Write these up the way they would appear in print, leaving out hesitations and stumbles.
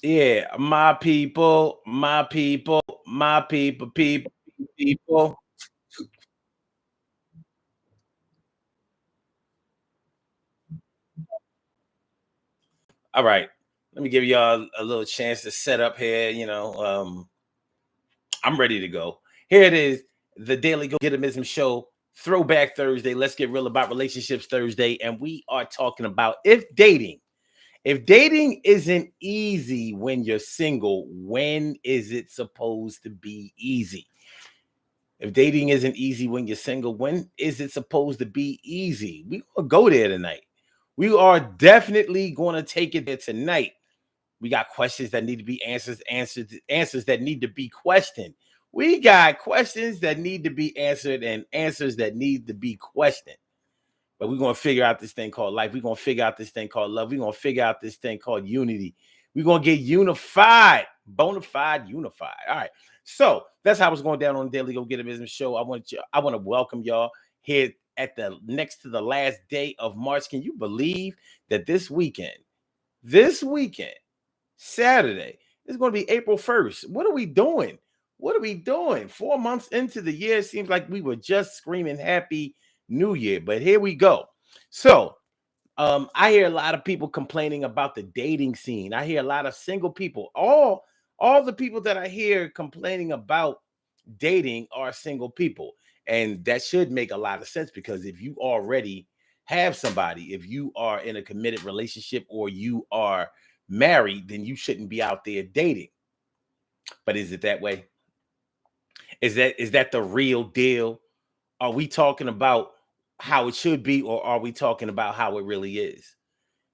Yeah, my people, my people, my people. All right, let me give y'all a little chance to set up here. I'm ready to go. Here it is, the Daily Go Getimism Show, Throwback Thursday. Let's get real about relationships Thursday, and we are talking about if dating isn't easy when you're single, when is it supposed to be easy? If dating isn't easy when you're single, when is it supposed to be easy? We gonna go there tonight. We are definitely going to take it there tonight. We got questions that need to be answers that need to be questioned. We got questions that need to be answered and answers that need to be questioned. But we're gonna figure out this thing called life. We're gonna figure out this thing called love. We're gonna figure out this thing called unity. We're gonna get unified, bona fide, unified. All right. So that's how it's going down on the Daily Go Get a Business Show. I want to welcome y'all here at the next to the last day of March. Can you believe that this weekend, Saturday, is going to be April 1st? What are we doing? What are we doing? 4 months into the year, it seems like we were just screaming happy New Year, but here we go. So, I hear a lot of people complaining about the dating scene. I hear a lot of single people. All the people that I hear complaining about dating are single people, and that should make a lot of sense because if you already have somebody, if you are in a committed relationship or you are married, then you shouldn't be out there dating. But is it that way? Is that the real deal? Are we talking about how it should be, or are we talking about how it really is?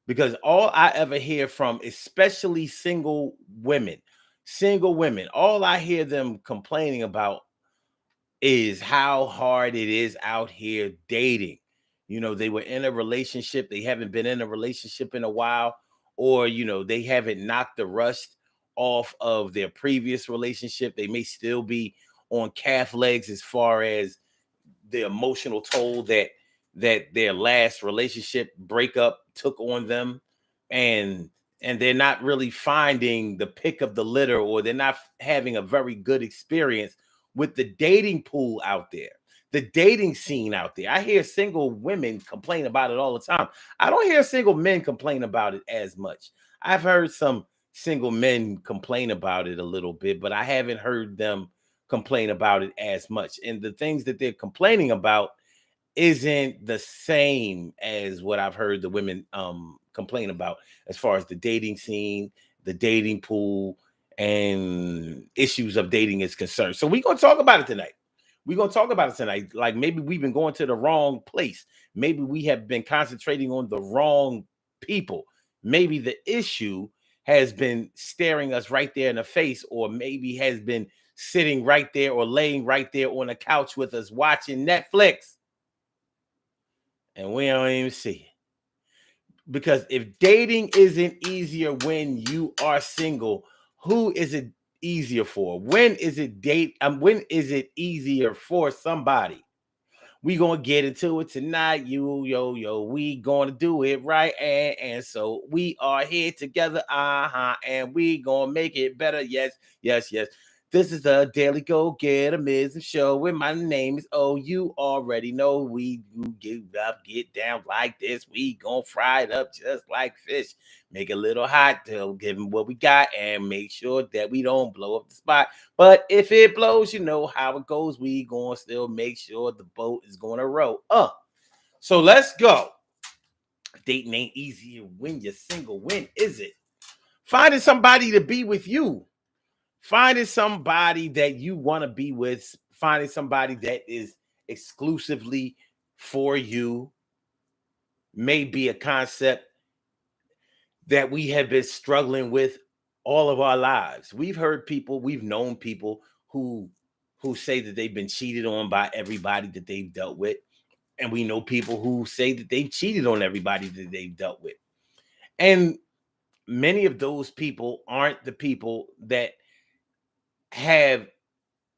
Because all I ever hear from, especially single women, all I hear them complaining about is how hard it is out here dating. They were in a relationship, they haven't been in a relationship in a while, or they haven't knocked the rust off of their previous relationship. They may still be on calf legs as far as the emotional toll that their last relationship breakup took on them, and they're not really finding the pick of the litter, or they're not having a very good experience with the dating pool out there, the dating scene out there. I hear single women complain about it all the time. I don't hear single men complain about it as much. I've heard some single men complain about it a little bit, but I haven't heard them complain about it as much. And the things that they're complaining about isn't the same as what I've heard the women complain about as far as the dating scene, the dating pool, and issues of dating is concerned. So we're gonna talk about it tonight. We're gonna talk about it tonight. Like maybe we've been going to the wrong place. Maybe we have been concentrating on the wrong people. Maybe the issue has been staring us right there in the face, or maybe has been sitting right there or laying right there on the couch with us watching Netflix, and we don't even see it. Because if dating isn't easier when you are single, who is it easier for? When is it easier for somebody? We gonna get into it tonight. We gonna do it right. And so we are here together. And we gonna make it better. Yes, yes, yes. This is the Daily Go Get a Mism Show where my name is you already know we do get down like this. We gonna fry it up just like fish. Make it a little hot to give them what we got and make sure that we don't blow up the spot. But if it blows, you know how it goes. We gonna still make sure the boat is gonna row. So let's go. Dating ain't easier when you're single. When is it? Finding somebody to be with you. Finding somebody that you want to be with. Finding somebody that is exclusively for you may be a concept that we have been struggling with all of our lives. We've known people who say that they've been cheated on by everybody that they've dealt with. And we know people who say that they've cheated on everybody that they've dealt with. And many of those people aren't the people that have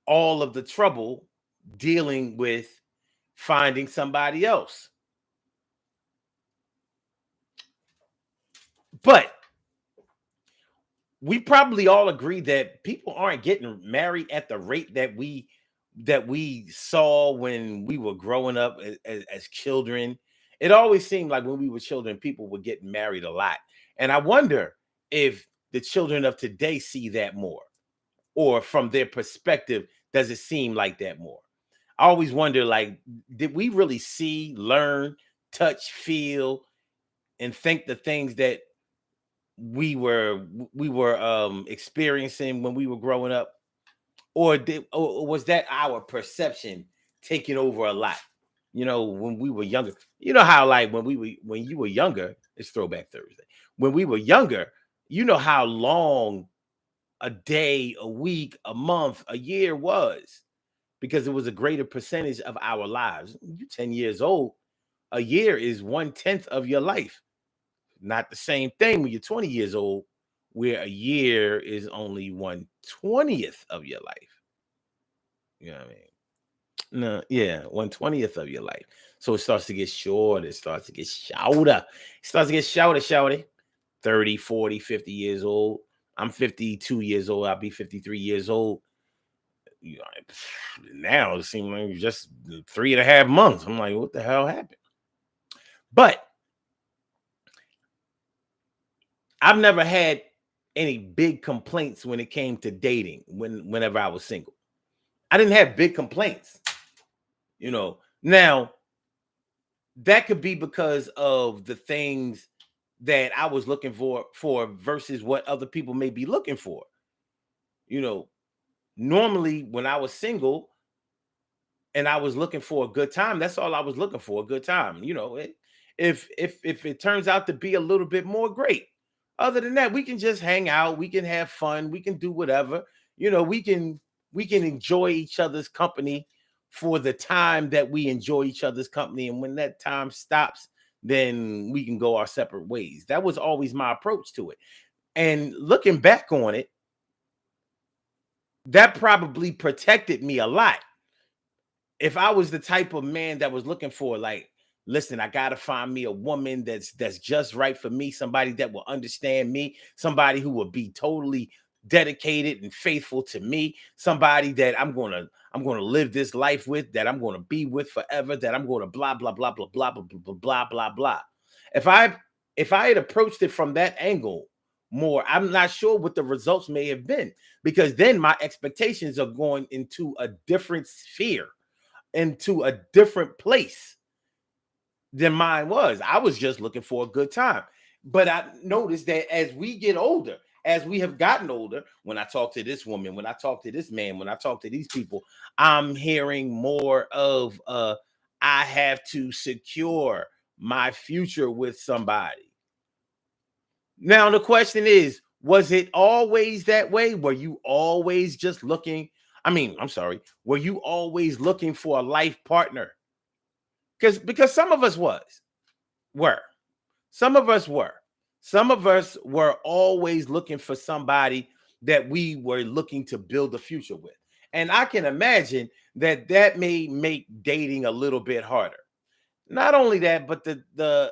all of the trouble dealing with finding somebody else. But we probably all agree that people aren't getting married at the rate that we saw when we were growing up as children. It always seemed like when we were children, people were getting married a lot. And I wonder if the children of today see that more, or from their perspective, does it seem like that more? I always wonder, like, did we really see, learn, touch, feel, and think the things that we were experiencing when we were growing up? Or was that our perception taking over a lot? When we were younger, how, like, when you were younger, it's Throwback Thursday. When we were younger, how long a day, a week, a month, a year was, because it was a greater percentage of our lives. You 10 years old, a year is 1/10 of your life. Not the same thing when you're 20 years old, where a year is only 1/20th of your life. You know what I mean? No, yeah, 1/20th of your life. So it starts to get short. It starts to get shorter. It starts to get shorter, shorty. 30, 40, 50 years old. I'm 52 years old. I'll be 53 years old. You know, now it seems like just 3.5 months. I'm like, what the hell happened? But I've never had any big complaints when it came to dating whenever I was single. I didn't have big complaints. Now that could be because of the things that I was looking for versus what other people may be looking for. You know, Normally when I was single and I was looking for a good time, that's all I was looking for, a good time. If it turns out to be a little bit more, great. Other than that, we can just hang out, we can have fun, we can do whatever. We can enjoy each other's company for the time that we enjoy each other's company, and when that time stops, then we can go our separate ways. That was always my approach to it. And looking back on it, that probably protected me a lot. If I was the type of man that was looking for, like, listen, I gotta find me a woman that's just right for me, somebody that will understand me, somebody who will be totally dedicated and faithful to me, somebody that I'm gonna live this life with, that I'm gonna be with forever, that I'm gonna blah blah blah blah blah blah blah blah blah blah. If I if I had approached it from that angle more, I'm not sure what the results may have been, because then my expectations are going into a different sphere, into a different place than mine was. I was just looking for a good time. But I noticed that as we get older, as we have gotten older, when I talk to this woman, when I talk to this man, when I talk to these people, I'm hearing more of I have to secure my future with somebody. Now the question is, was it always that way? Were you always just looking? I mean, I'm sorry. Were you always looking for a life partner? Because some of us were. Some of us were. Some of us were always looking for somebody that we were looking to build a future with. And I can imagine that may make dating a little bit harder. Not only that, but the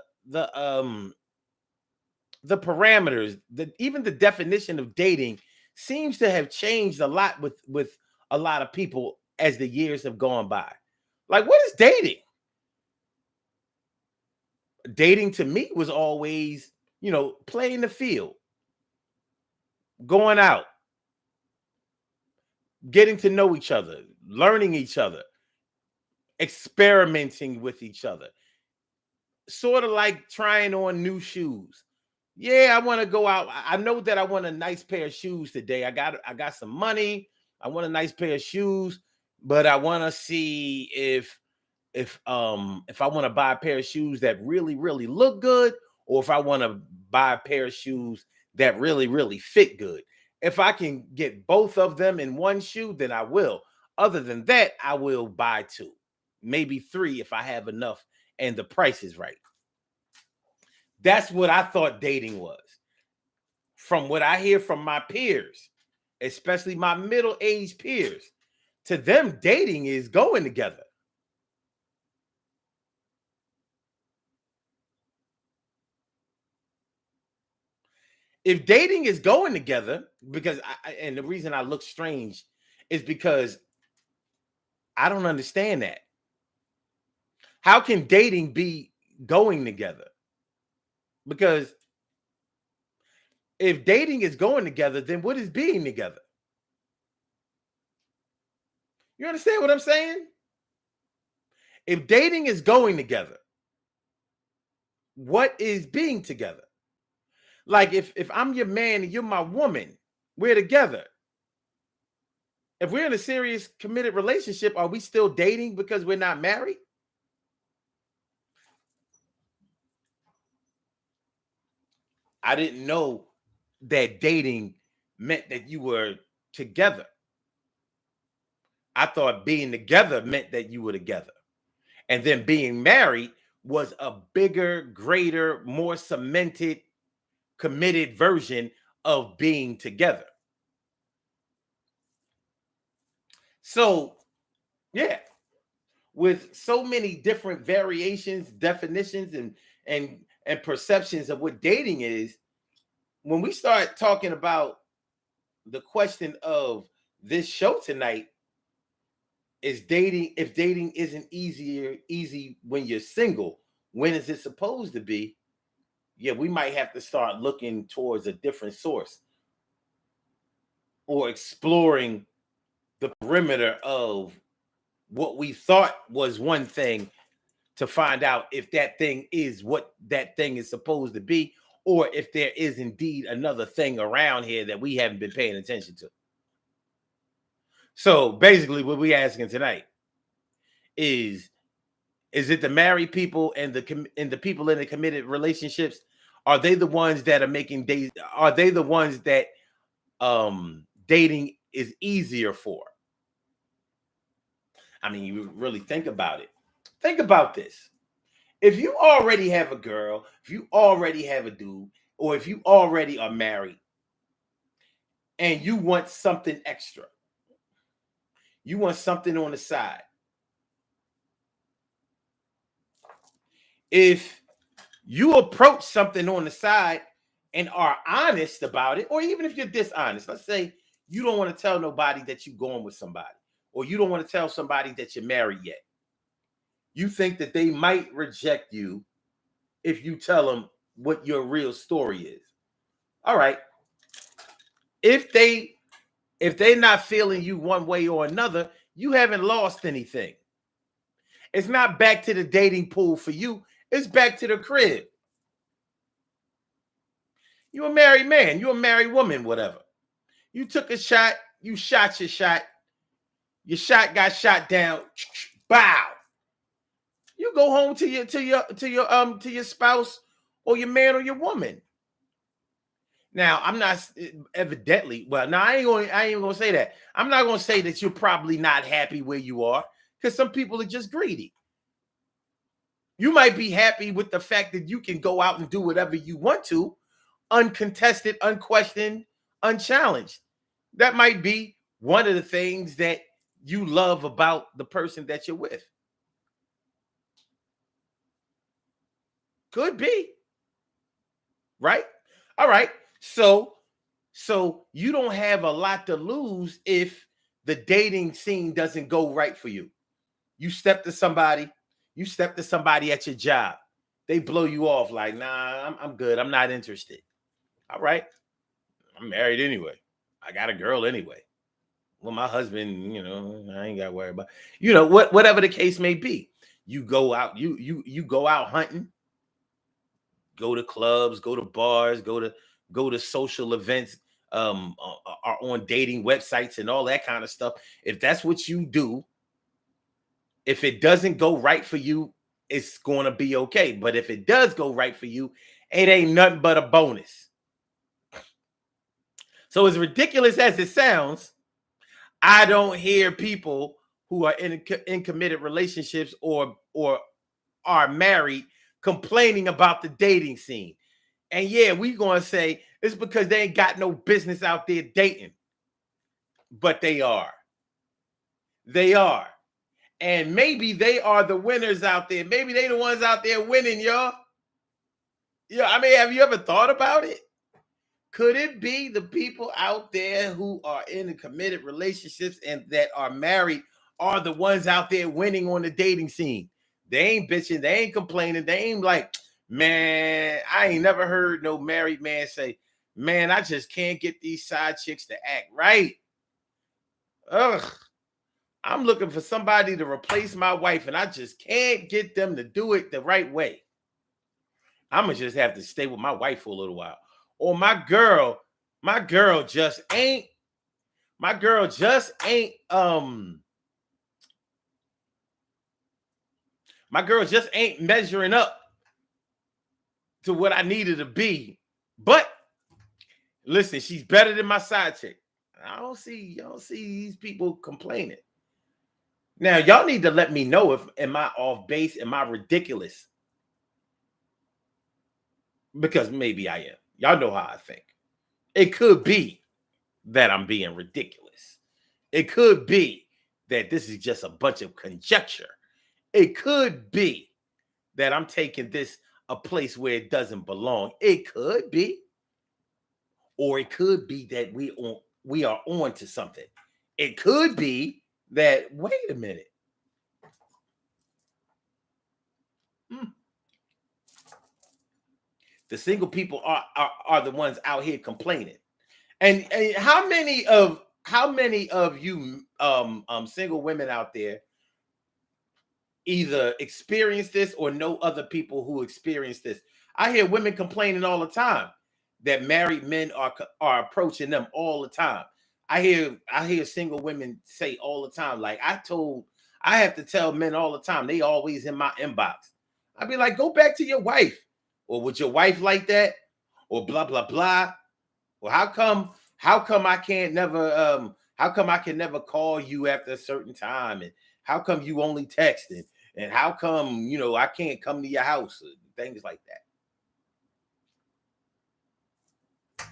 parameters, even the definition of dating seems to have changed a lot with a lot of people as the years have gone by. Like, what is dating? Dating to me was always, playing the field, going out, getting to know each other, learning each other, experimenting with each other, sort of like trying on new shoes. Yeah, I want to go out. I know that I want a nice pair of shoes today. I got some money. I want a nice pair of shoes, but I want to see if I want to buy a pair of shoes that really really look good, or if I want to buy a pair of shoes that really really fit good. If I can get both of them in one shoe, then I will. Other than that, I will buy two, maybe three if I have enough and the price is right. That's what I thought dating was. From what I hear from my peers, especially my middle-aged peers, to them dating is going together. if dating is going together, because and the reason I look strange is because I don't understand that. How can dating be going together? Because if dating is going together, then what is being together? You understand what I'm saying? If dating is going together, what is being together? Like if I'm your man and you're my woman, we're together. If we're in a serious committed relationship, are we still dating because we're not married? I didn't know that dating meant that you were together. I thought being together meant that you were together. And then being married was a bigger, greater, more cemented, committed version of being together. So, yeah, with so many different variations, definitions, and perceptions of what dating is, when we start talking about the question of this show tonight, is dating, if dating isn't easy when you're single, when is it supposed to be? Yeah, we might have to start looking towards a different source or exploring the perimeter of what we thought was one thing to find out if that thing is what that thing is supposed to be, or if there is indeed another thing around here that we haven't been paying attention to. So basically what we're asking tonight is it the married people and the people in the committed relationships, are they the ones that are making days, are they the ones that dating is easier for? I mean, you really think about it. Think about this. If you already have a girl, if you already have a dude, or if you already are married and you want something extra, you want something on the side. If you approach something on the side and are honest about it, or even if you're dishonest, let's say you don't want to tell nobody that you're going with somebody, or you don't want to tell somebody that you're married yet. You think that they might reject you if you tell them what your real story is. All right. If they're not feeling you one way or another, you haven't lost anything. It's not back to the dating pool for you. It's back to the crib. You're a married man. You're a married woman, whatever. You took a shot. You shot your shot. Your shot got shot down. Bow. You go home to your spouse or your man or your woman. Now, I'm not evidently, well, now I ain't gonna say that. I'm not gonna say that you're probably not happy where you are, because some people are just greedy. You might be happy with the fact that you can go out and do whatever you want to, uncontested, unquestioned, unchallenged. That might be one of the things that you love about the person that you're with. Could be. Right? All right. So you don't have a lot to lose if the dating scene doesn't go right for you. You step to somebody at your job. They blow you off like, nah, I'm good. I'm not interested. All right. I'm married anyway. I got a girl anyway. Well, my husband, I ain't got to worry about, whatever the case may be. You go out, you go out hunting, go to clubs, go to bars, go to social events, are on dating websites and all that kind of stuff. If that's what you do, if it doesn't go right for you, it's going to be okay. But if it does go right for you, it ain't nothing but a bonus. So as ridiculous as it sounds, I don't hear people who are in committed relationships or are married complaining about the dating scene. And yeah, we going to say it's because they ain't got no business out there dating. But they are. They are. And maybe they are the winners out there. Maybe they the ones out there winning, y'all. Yeah, I mean, have you ever thought about it? Could it be the people out there who are in the committed relationships and that are married are the ones out there winning on the dating scene? They ain't bitching, they ain't complaining, they ain't like, man, I ain't never heard no married man say, man, I just can't get these side chicks to act right. Ugh, I'm looking for somebody to replace my wife, and I just can't get them to do it the right way. I'm gonna just have to stay with my wife for a little while. Or my girl just ain't, my girl just ain't, my girl just ain't measuring up to what I needed to be. But listen, she's better than my side chick. I don't see these people complaining. Now, y'all need to let me know if am I off base, am I ridiculous? Because maybe I am. Y'all know how I think. It could be that I'm being ridiculous. It could be that this is just a bunch of conjecture. It could be that I'm taking this a place where it doesn't belong. It could be. Or it could be that we are on to something. It could be that, wait a minute. The single people are the ones out here complaining. And how many of you single women out there either experience this or know other people who experience this? I hear women complaining all the time that married men are approaching them all the time. I hear single women say all the time, like I have to tell men all the time, they always in my inbox. I'd be like, go back to your wife. Or would your wife like that? Or blah blah blah. Well, how come I can't never how come I can never call you after a certain time? And how come you only texting? And how come, I can't come to your house? Things like that.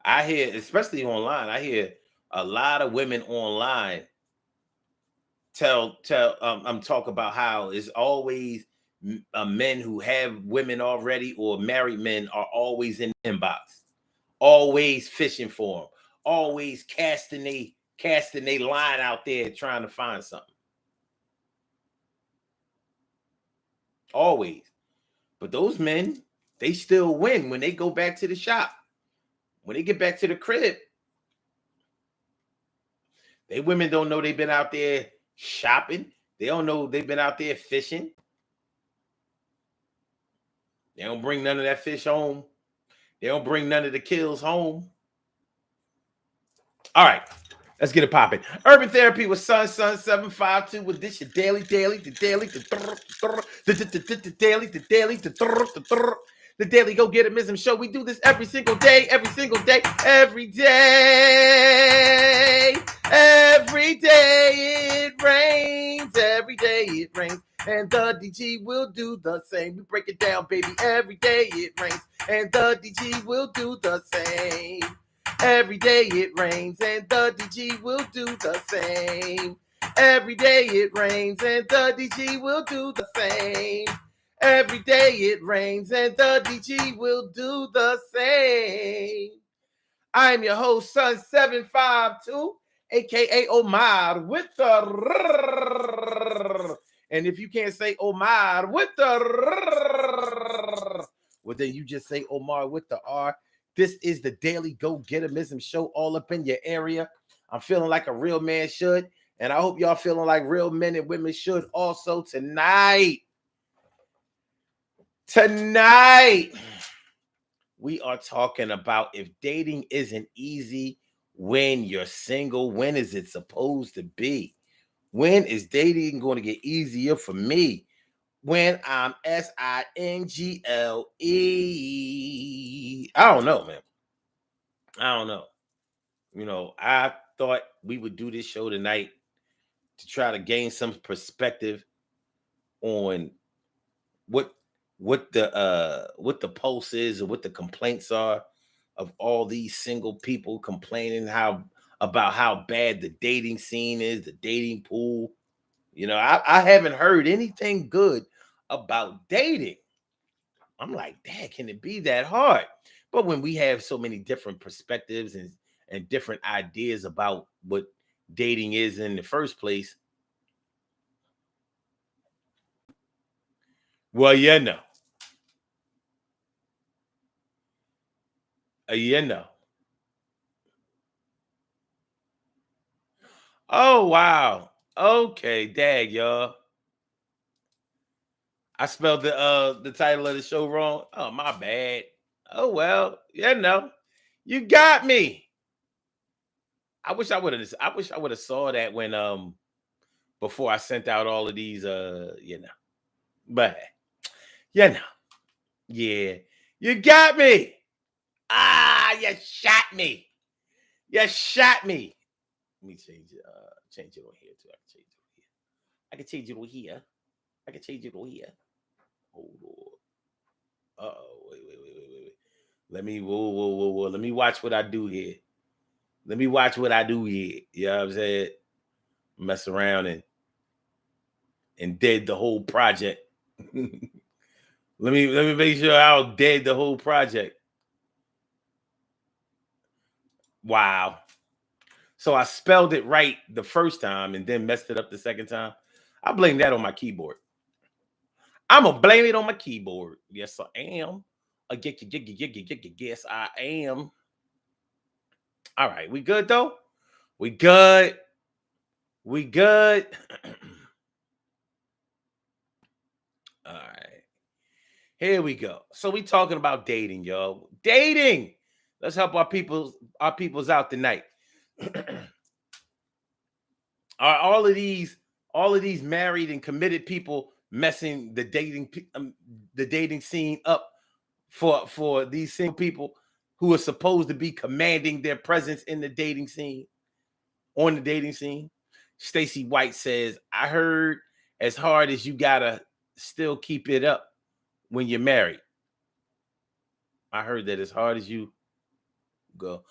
I hear, especially online, I hear a lot of women online talk about how it's always men who have women already or married men are always in the inbox, always fishing for them, always casting a line out there trying to find something. Always. But those men, they still win when they go back to the shop. When they get back to the crib, they women don't know they've been out there shopping. They don't know they've been out there fishing. They don't bring none of that fish home. They don't bring none of the kills home. All right, let's get it popping. Urban Therapy with Sun 752 with this your daily, the daily go get it show. We do this every single day, every day, every day. Every day it rains, every day it rains. And the DG will do the same. We break it down, baby. Every day it rains, and the DG will do the same. Every day it rains, and the DG will do the same. Every day it rains, and the DG will do the same. Every day it rains, and the DG will do the same. I'm your host, Sun 752, aka Omar, with the. And if you can't say Omar with the, well, then you just say Omar with the R. This is the Daily Go Getimism show, all up in your area. I'm feeling like a real man should, and I hope y'all feeling like real men and women should also tonight. Tonight, we are talking about if dating isn't easy when you're single. When is it supposed to be? When is dating going to get easier for me? When I'm single. I don't know, man. I don't know. I thought we would do this show tonight to try to gain some perspective on what the pulse is and what the complaints are of all these single people complaining about how bad the dating scene is, the dating pool. I haven't heard anything good about dating. I'm like, dad, can it be that hard? But when we have so many different perspectives and different ideas about what dating is in the first place, well, you know. Oh wow. Okay, dag, y'all. I spelled the title of the show wrong. Oh, my bad. Oh well, you got me. I wish I would have saw that when before I sent out all of these but you know, yeah, you got me. Ah, you shot me. You shot me. Let me change it on here too. I can change it on here. I can change it on here. Hold on. Uh-oh. Wait. Let me whoa. Let me watch what I do here. Let me watch what I do here. You know what I'm saying? Mess around and dead the whole project. let me make sure I'll dead the whole project. Wow. So I spelled it right the first time and then messed it up the second time. I blame that on my keyboard. I'm gonna blame it on my keyboard. Yes, I am. Yes, I am. All right, we good though? We good. We good. All right. Here we go. So we talking about dating, y'all. Dating. Let's help our peoples out tonight. Are all of these married and committed people messing the dating scene up for these single people who are supposed to be commanding their presence in the dating scene on the dating scene? Stacy White says, I heard as hard as you gotta still keep it up when you're married. I heard that as hard as you go.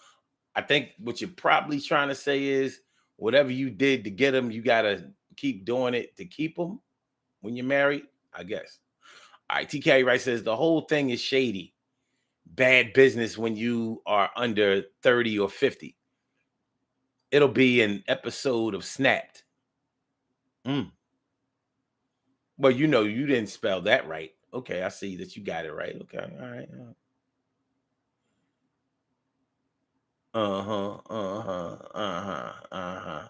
I think what you're probably trying to say is whatever you did to get them, you gotta keep doing it to keep them when you're married, I guess. All right, TK Wright says the whole thing is shady. Bad business when you are under 30 or 50. It'll be an episode of Snapped. Mm. Well, you didn't spell that right. Okay, I see that you got it right. Okay, all right. Uh-huh, uh-huh, uh-huh, uh-huh.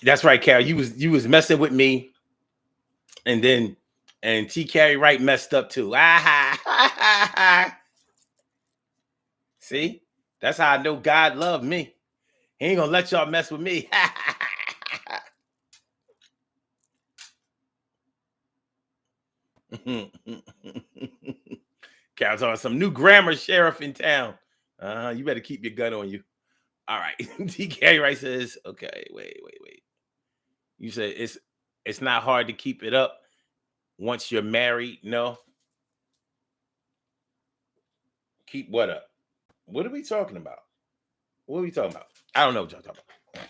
That's right, Carol. You was messing with me, and then and T. Carey Wright messed up too. See, that's how I know God loved me. He ain't gonna let y'all mess with me. Carol's on some new grammar sheriff in town. You better keep your gun on you. All right. T. Carey Wright says, okay, wait. You said it's not hard to keep it up once you're married. No, keep what up? What are we talking about? What are we talking about? I don't know what y'all talking about.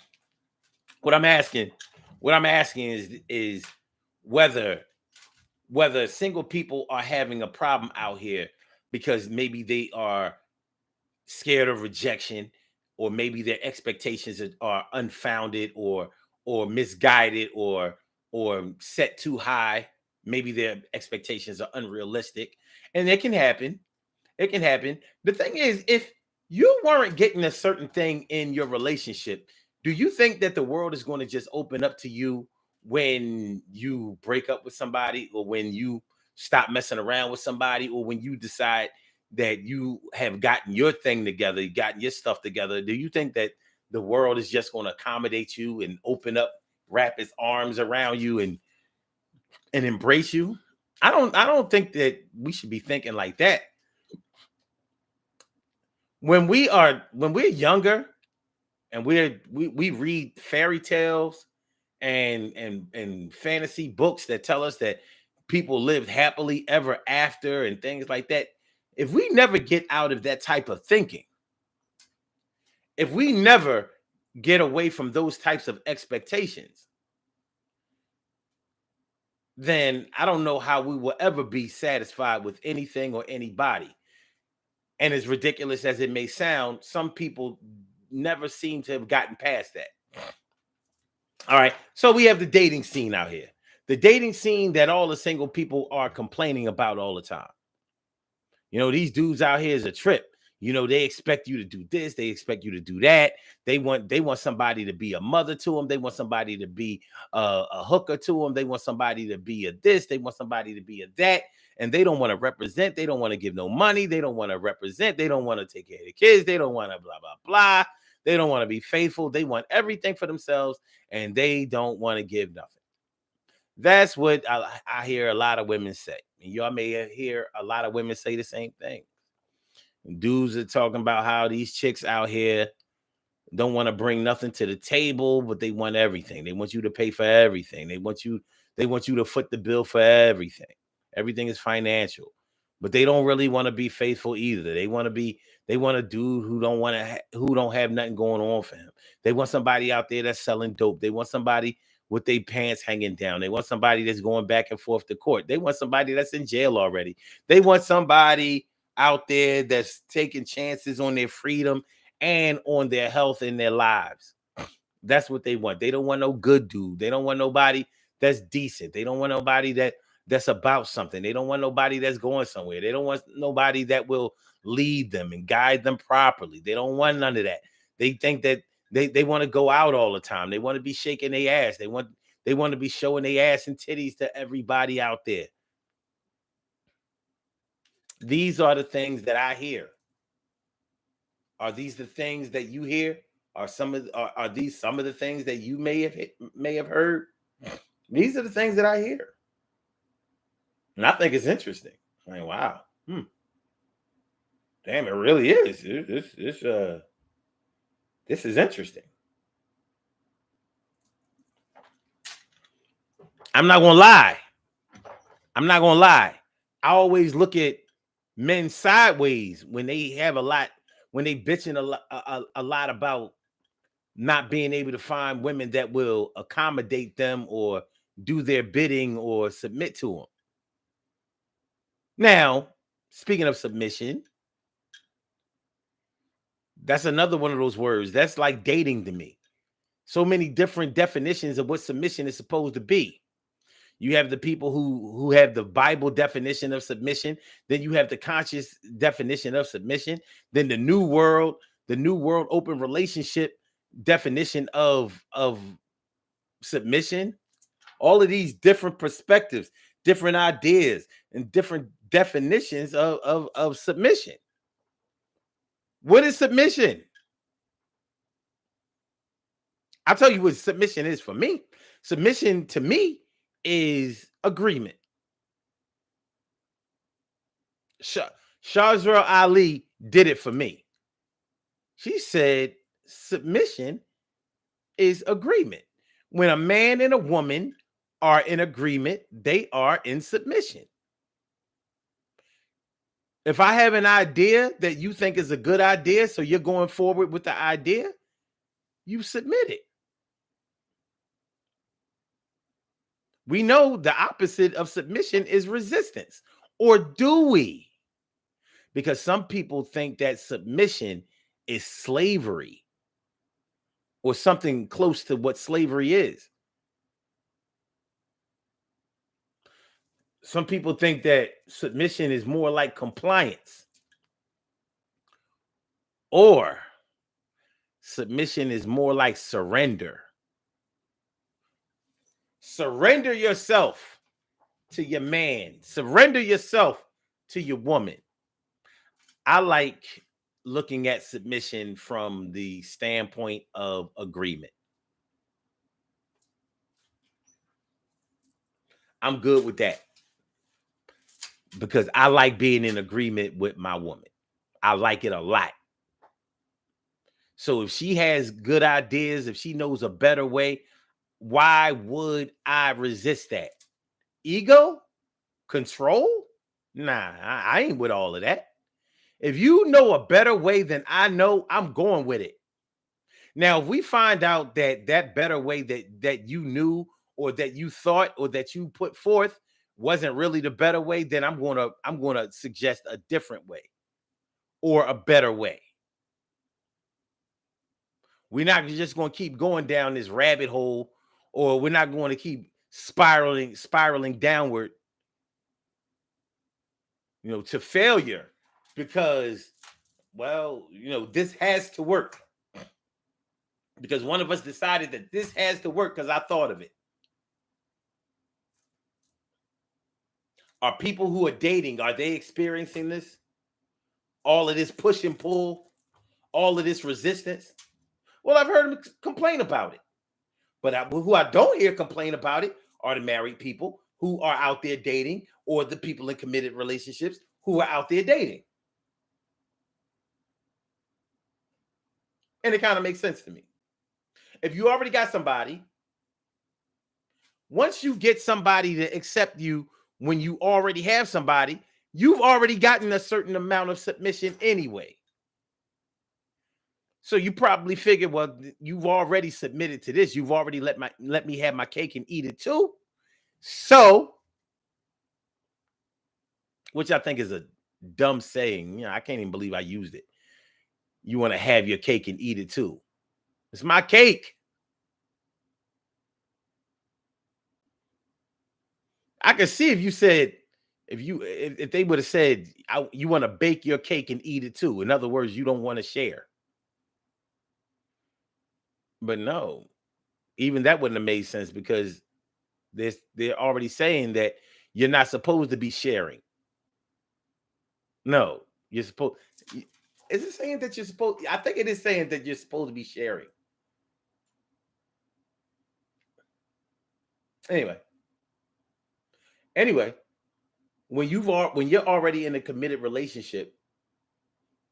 What I'm asking, is whether single people are having a problem out here because maybe they are scared of rejection, or maybe their expectations are unfounded or misguided or set too high. Maybe their expectations are unrealistic, and it can happen. It can happen. The thing is, if you weren't getting a certain thing in your relationship, do you think that the world is going to just open up to you when you break up with somebody, or when you stop messing around with somebody, or when you decide that you have gotten your thing together, you gotten your stuff together? Do you think that the world is just going to accommodate you and open up, wrap its arms around you and embrace you? I don't think that we should be thinking like that. When we're younger and we read fairy tales and fantasy books that tell us that people lived happily ever after and things like that, if we never get out of that type of thinking, if we never get away from those types of expectations, then I don't know how we will ever be satisfied with anything or anybody. And as ridiculous as it may sound, some people never seem to have gotten past that. All right. So we have the dating scene out here. The dating scene that all the single people are complaining about all the time. These dudes out here is a trip. They expect you to do this, they expect you to do that. They want somebody to be a mother to them. They want somebody to be a hooker to them. They want somebody to be a this. They want somebody to be a that. And they don't want to represent. They don't want to give no money. They don't want to represent. They don't want to take care of the kids. They don't want to blah blah blah. They don't want to be faithful. They want everything for themselves, and they don't want to give nothing. That's what I hear a lot of women say. And y'all may hear a lot of women say the same thing. Dudes are talking about how these chicks out here don't want to bring nothing to the table, but they want everything. They want you to pay for everything. They want you to foot the bill for everything. Everything is financial. But they don't really want to be faithful either. They want a dude who don't have nothing going on for him. They want somebody out there that's selling dope. They want somebody with their pants hanging down. They want somebody that's going back and forth to court. They want somebody that's in jail already. They want somebody out there that's taking chances on their freedom and on their health and their lives. That's what they want. They don't want no good dude. They don't want nobody that's decent. They don't want nobody that's about something. They don't want nobody that's going somewhere. They don't want nobody that will lead them and guide them properly. They don't want none of that. They think that they want to go out all the time. They want to be shaking their ass. They want to be showing their ass and titties to everybody out there. These are the things that I hear. Are these the things that you hear? Are these some of the things that you may have heard? These are the things that I hear. And I think it's interesting. Like, wow. Damn, it really is. This is interesting. I'm not gonna lie. I always look at men sideways when they bitching a lot about not being able to find women that will accommodate them or do their bidding or submit to them. Now, speaking of submission, that's another one of those words. That's like dating to me. So many different definitions of what submission is supposed to be. You have the people who have the Bible definition of submission. Then you have the conscious definition of submission. Then the new world open relationship definition of submission. All of these different perspectives, different ideas, and different definitions of submission. What is submission? I'll tell you what submission is for me. Submission to me is agreement. Shazra Ali did it for me. She said submission is agreement. When a man and a woman are in agreement, they are in submission. If I have an idea that you think is a good idea, so you're going forward with the idea, you submit it. We know the opposite of submission is resistance. Or do we? Because some people think that submission is slavery or something close to what slavery is. Some people think that submission is more like compliance, or submission is more like surrender. Surrender yourself to your man. Surrender yourself to your woman. I like looking at submission from the standpoint of agreement. I'm good with that because I like being in agreement with my woman. I like it a lot. So if she has good ideas, if she knows a better way, why would I resist that? Ego? Control? Nah, I ain't with all of that. If you know a better way than I know, I'm going with it. Now, if we find out that better way that you knew or that you thought or that you put forth wasn't really the better way, then I'm gonna suggest a different way or a better way. We're not just going to keep going down this rabbit hole, or we're not going to keep spiraling downward, to failure, because, well, this has to work, because one of us decided that this has to work because I thought of it. Are people who are dating, are they experiencing this? All of this push and pull, all of this resistance? Well, I've heard them complain about it. But who I don't hear complain about it are the married people who are out there dating, or the people in committed relationships who are out there dating. And it kind of makes sense to me. If you already got somebody, once you get somebody to accept you when you already have somebody, you've already gotten a certain amount of submission anyway. So you probably figure, well, you've already submitted to this. You've already let me have my cake and eat it too. So, which I think is a dumb saying. I can't even believe I used it. You want to have your cake and eat it too. It's my cake. I could see if you said, if they would have said, you want to bake your cake and eat it too. In other words, you don't want to share. But no, even that wouldn't have made sense, because they're already saying that you're not supposed to be sharing. No, you're supposed. Is it saying that you're supposed? I think it is saying that you're supposed to be sharing. Anyway, when you're already in a committed relationship,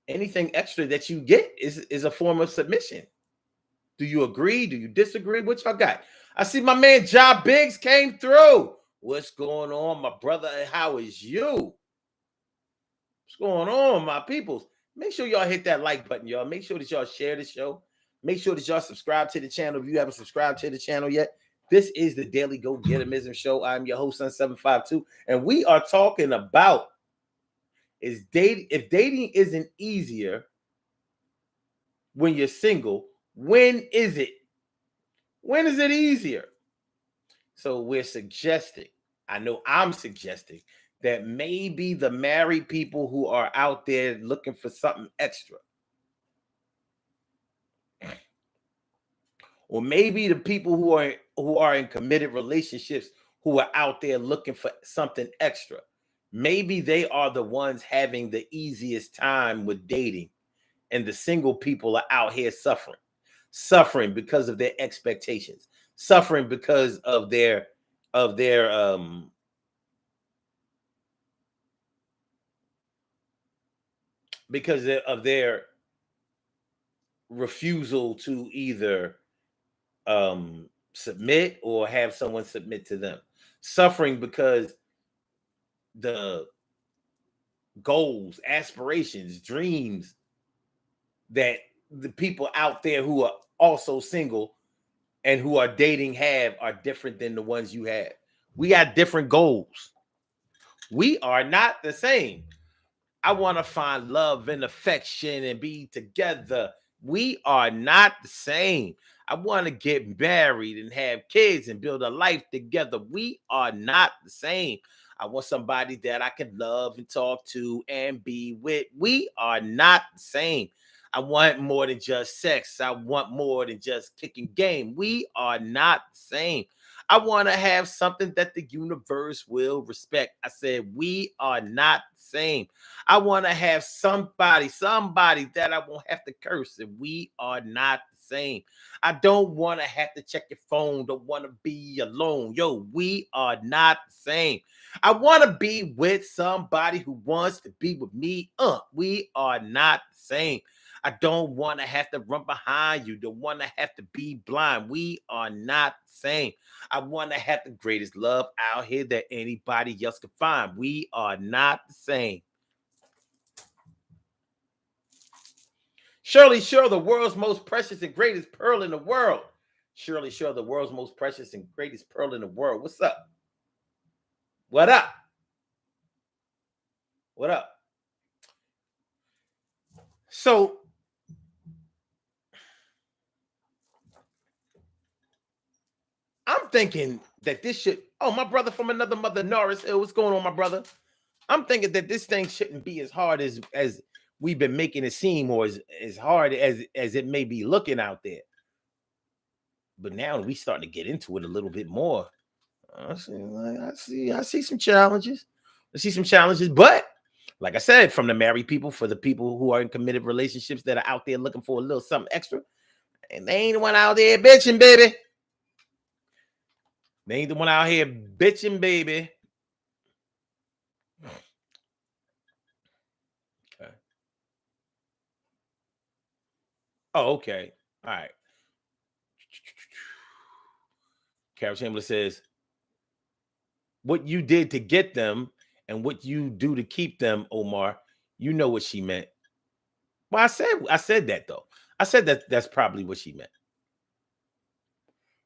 anything extra that you get is a form of submission. Do you agree? Do you disagree? What y'all got? I see my man Job Biggs came through. What's going on, my brother? How is you? What's going on, my peoples? Make sure y'all hit that like button, y'all. Make sure that y'all share the show. Make sure that y'all subscribe to the channel if you haven't subscribed to the channel yet. This is the Daily Go Getimism Show. I'm your host, Sun752, and we are talking about if dating isn't easier when you're single, when is it? When is it easier? So we're suggesting, I know I'm suggesting, that maybe the married people who are out there looking for something extra, or maybe the people who are in committed relationships who are out there looking for something extra, maybe they are the ones having the easiest time with dating, and the single people are out here suffering because of their expectations, suffering because of their because of their refusal to either submit or have someone submit to them, suffering because the goals, aspirations, dreams that the people out there who are also single and who are dating have are different than the ones you have. We got different goals. We are not the same. I want to find love and affection and be together. We are not the same. I want to get married and have kids and build a life together. We are not the same. I want somebody that I can love and talk to and be with. We are not the same. I want more than just sex. I want more than just kicking game. We are not the same. I want to have something that the universe will respect. I said, we are not the same. I want to have somebody that I won't have to curse, and we are not the same. I don't want to have to check your phone, don't want to be alone. Yo, we are not the same. I want to be with somebody who wants to be with me. We are not the same. I don't want to have to run behind you. Don't want to have to be blind. We are not the same. I want to have the greatest love out here that anybody else can find. We are not the same. Shirley Sure, the world's most precious and greatest pearl in the world. Shirley Shaw, the world's most precious and greatest pearl in the world. What's up? What up? What up? So I'm thinking that this should. Oh, my brother from another mother, Norris. Hey, what's going on, my brother? I'm thinking that this thing shouldn't be as hard as we've been making it seem, or as hard as it may be looking out there. But now we starting to get into it a little bit more. I see some challenges. I see some challenges, but like I said, from the married people, for the people who are in committed relationships that are out there looking for a little something extra, and they ain't the one out there bitching, baby. They ain't the one out here bitching, baby. Okay. Oh, okay. All right. Carol Chamberlain says, what you did to get them and what you do to keep them, Omar, you know what she meant. Well, I said that though. I said that that's probably what she meant.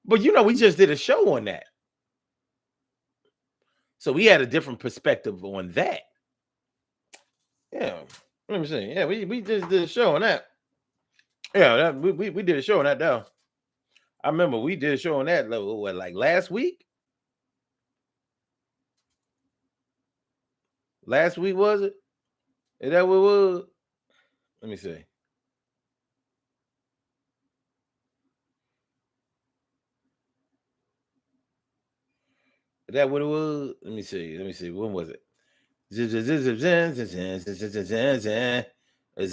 But we just did a show on that. So we had a different perspective on that. Yeah. Let me see. Yeah, we just did a show on that. Yeah, we did a show on that though. I remember we did a show on that like last week. Last week was it? Is that what it was? Let me see. Is that what it was? Let me see. Let me see. When was it? What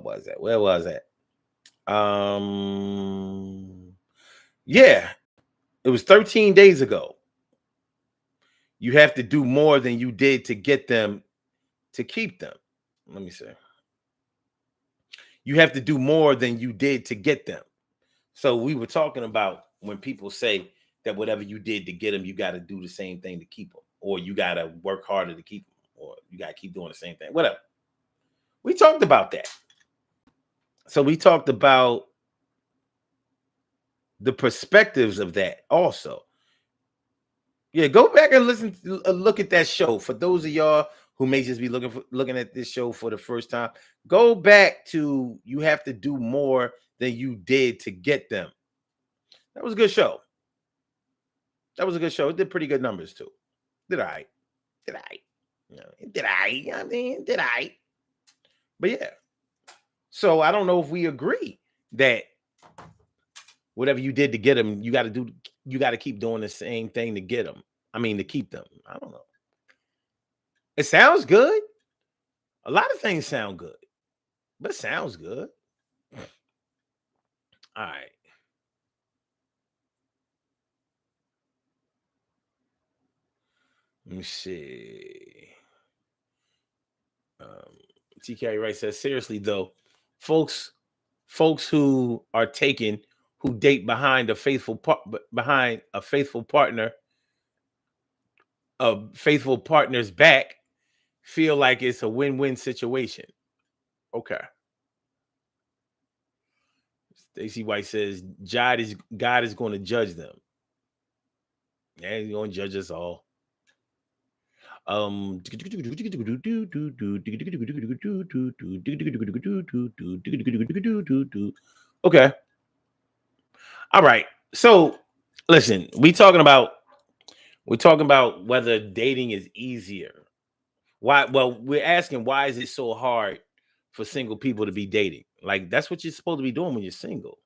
was that? Where was that? Yeah, it was 13 days ago. You have to do more than you did to get them to keep them. Let me see. You have to do more than you did to get them. So we were talking about when people say that whatever you did to get them, you got to do the same thing to keep them, or you got to work harder to keep them, or you got to keep doing the same thing. Whatever. We talked about that. So we talked about the perspectives of that also. Yeah, go back and look at that show. For those of y'all who may just be looking at this show for the first time, go back to you have to do more than you did to get them. That was a good show. That was a good show. It did pretty good numbers too. Did I? Did I? Did I? I mean, did I? But yeah. So I don't know if we agree that whatever you did to get them, you got to do. You got to keep doing the same thing to get them. I mean, to keep them. I don't know. It sounds good. A lot of things sound good, but it sounds good. All right. Let me see. TK Wright says, seriously though, folks who are taken who date behind behind a faithful partner, a faithful partner's back, feel like it's a win-win situation. Okay. Stacey White says, God is going to judge them. Yeah, he's going to judge us all. Okay. All right. So listen, we're talking about whether dating is easier. Why? Well, we're asking why is it so hard for single people to be dating? Like that's what you're supposed to be doing when you're single.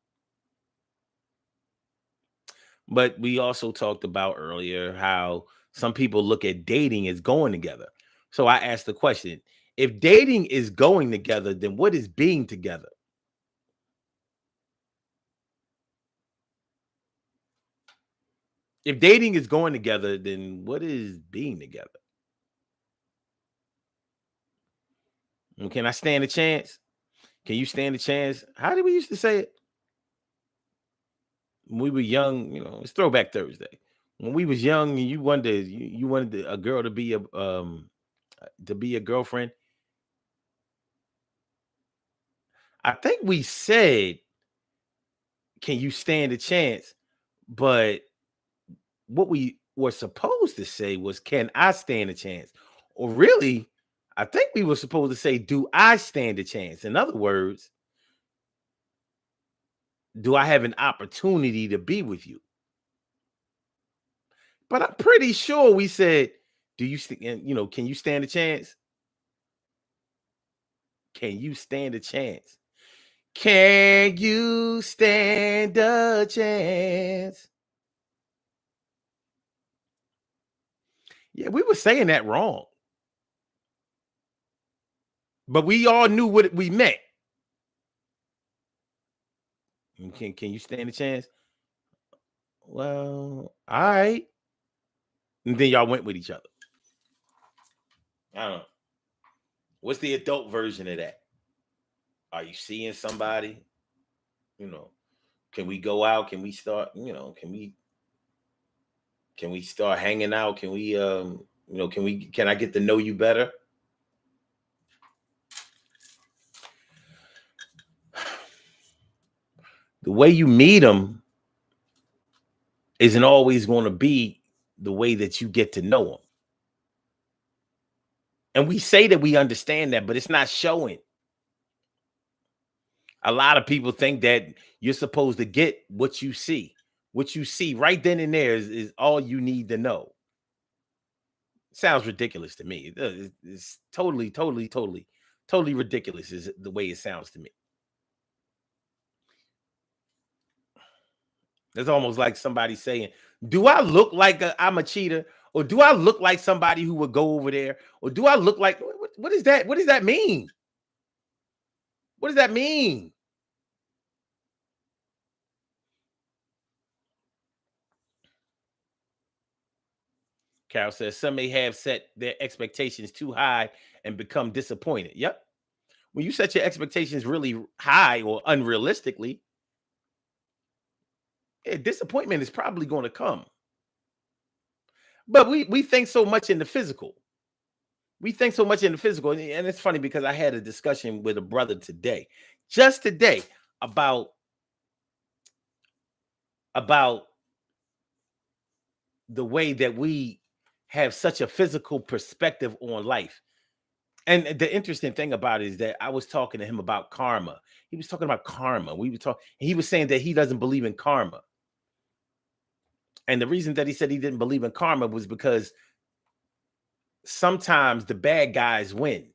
But we also talked about earlier how some people look at dating as going together. So I asked the question, if dating is going together, then what is being together? If dating is going together, then what is being together? And can I stand a chance? Can you stand a chance? How did we used to say it? When we were young, it's Throwback Thursday. When we was young, and you wanted a girl to be a girlfriend. I think we said, can you stand a chance? But what we were supposed to say was, can I stand a chance? Or really, I think we were supposed to say, do I stand a chance? In other words, do I have an opportunity to be with you? But I'm pretty sure we said, do you, can you stand a chance? Can you stand a chance? Can you stand a chance? Yeah, we were saying that wrong, but we all knew what we meant. Can you stand a chance? Well, all right. And then y'all went with each other. I don't know. What's the adult version of that? Are you seeing somebody? You know, can we go out? Can we start? Can we start hanging out? Can we can I get to know you better? The way you meet them isn't always going to be the way that you get to know them. And we say that we understand that, but it's not showing. A lot of people think that you're supposed to get what you see. What you see right then and there is all you need to know. Sounds ridiculous to me. It's totally, totally, totally, totally ridiculous is the way it sounds to me. It's almost like somebody saying, "Do I look like I'm a cheater, or do I look like somebody who would go over there, or do I look like what is that? What does that mean? What does that mean?" Carol says some may have set their expectations too high and become disappointed. Yep. When you set your expectations really high or unrealistically, yeah, disappointment is probably going to come. But we think so much in the physical. We think so much in the physical, and it's funny because I had a discussion with a brother today, just today, about about the way that we have such a physical perspective on life. And the interesting thing about it is that I was talking to him about karma. He was talking about karma. We were talking, he was saying that he doesn't believe in karma. And the reason that he said he didn't believe in karma was because sometimes the bad guys win.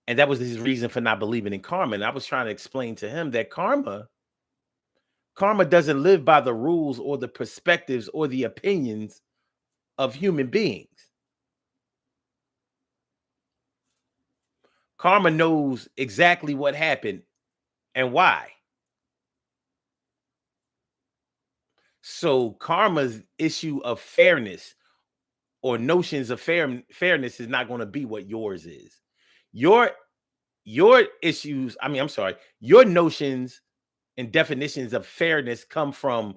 And that was his reason for not believing in karma. And I was trying to explain to him that karma doesn't live by the rules or the perspectives or the opinions of human beings. Karma knows exactly what happened and why. So karma's issue of fairness or notions of fairness is not going to be what yours is. Your your issues, I mean, I'm sorry, your notions and definitions of fairness come from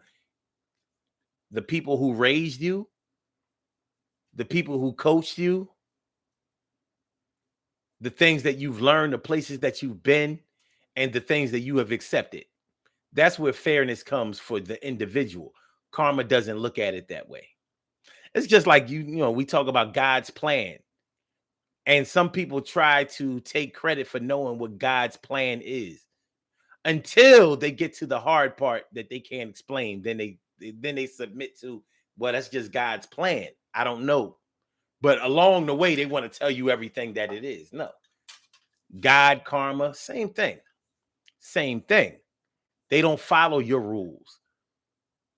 the people who raised you, the people who coached you, the things that you've learned, the places that you've been, and the things that you have accepted. That's where fairness comes for the individual. Karma doesn't look at it that way. It's just like we talk about God's plan. And some people try to take credit for knowing what God's plan is until they get to the hard part that they can't explain. Then they submit to, well, that's just God's plan. I don't know. But along the way, they want to tell you everything that it is. No. God, karma, same thing. Same thing. They don't follow your rules.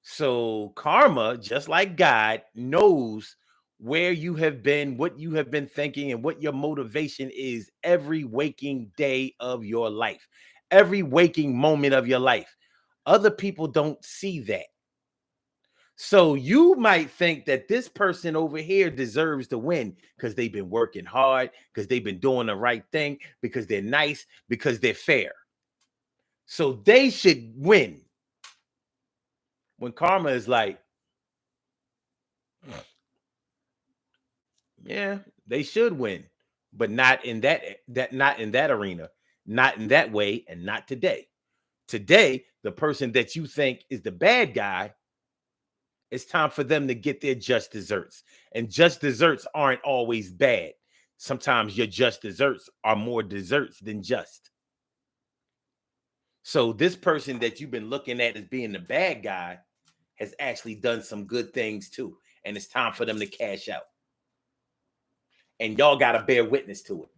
So karma, just like God, knows where you have been, what you have been thinking, and what your motivation is every waking day of your life, every waking moment of your life. Other people don't see that. So you might think that this person over here deserves to win because they've been working hard, because they've been doing the right thing, because they're nice, because they're fair. So they should win. When karma is like, yeah, they should win, but not in that arena. Not in that way, and not today. Today, the person that you think is the bad guy, it's time for them to get their just desserts. And just desserts aren't always bad. Sometimes your just desserts are more desserts than just. So this person that you've been looking at as being the bad guy has actually done some good things too. And it's time for them to cash out. And y'all got to bear witness to it.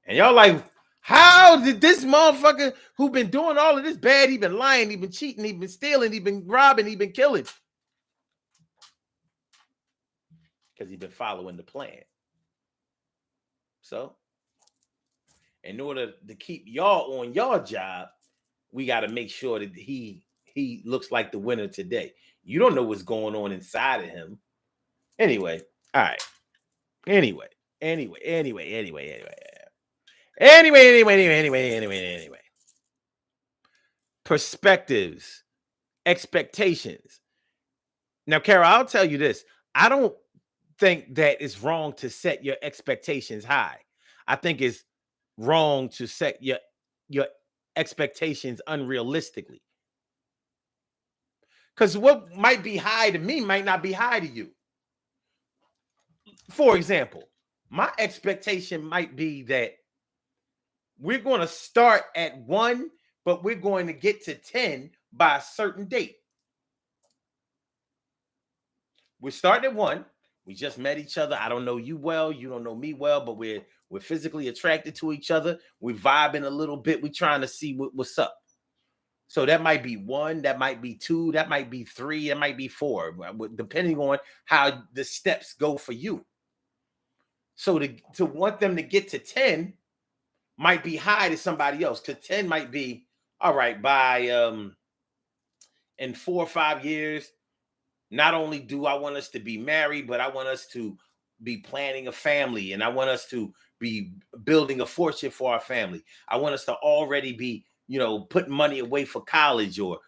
And y'all like, how did this motherfucker who been doing all of this bad, he been lying, he been cheating, he been stealing, he been robbing, he been killing? Because he been following the plan. So, in order to keep y'all on your job, we got to make sure that he looks like the winner today. You don't know what's going on inside of him. Anyway, all right. Anyway. Perspectives, expectations. Now, Kara, I'll tell you this. I don't think that it's wrong to set your expectations high. I think it's wrong to set your expectations unrealistically. Because what might be high to me might not be high to you. For example, my expectation might be that we're going to start at 1, but we're going to get to 10 by a certain date. We're starting at 1. We just met each other. I don't know you well. You don't know me well, but we're physically attracted to each other. We're vibing a little bit. We're trying to see what's up. So that might be 1, that might be 2, that might be 3, that might be 4, depending on how the steps go for you. So to want them to get to 10 might be high to somebody else, because 10 might be, all right, by in 4 or 5 years, not only do I want us to be married, but I want us to be planning a family, and I want us to be building a fortune for our family. I want us to already be, putting money away for college, or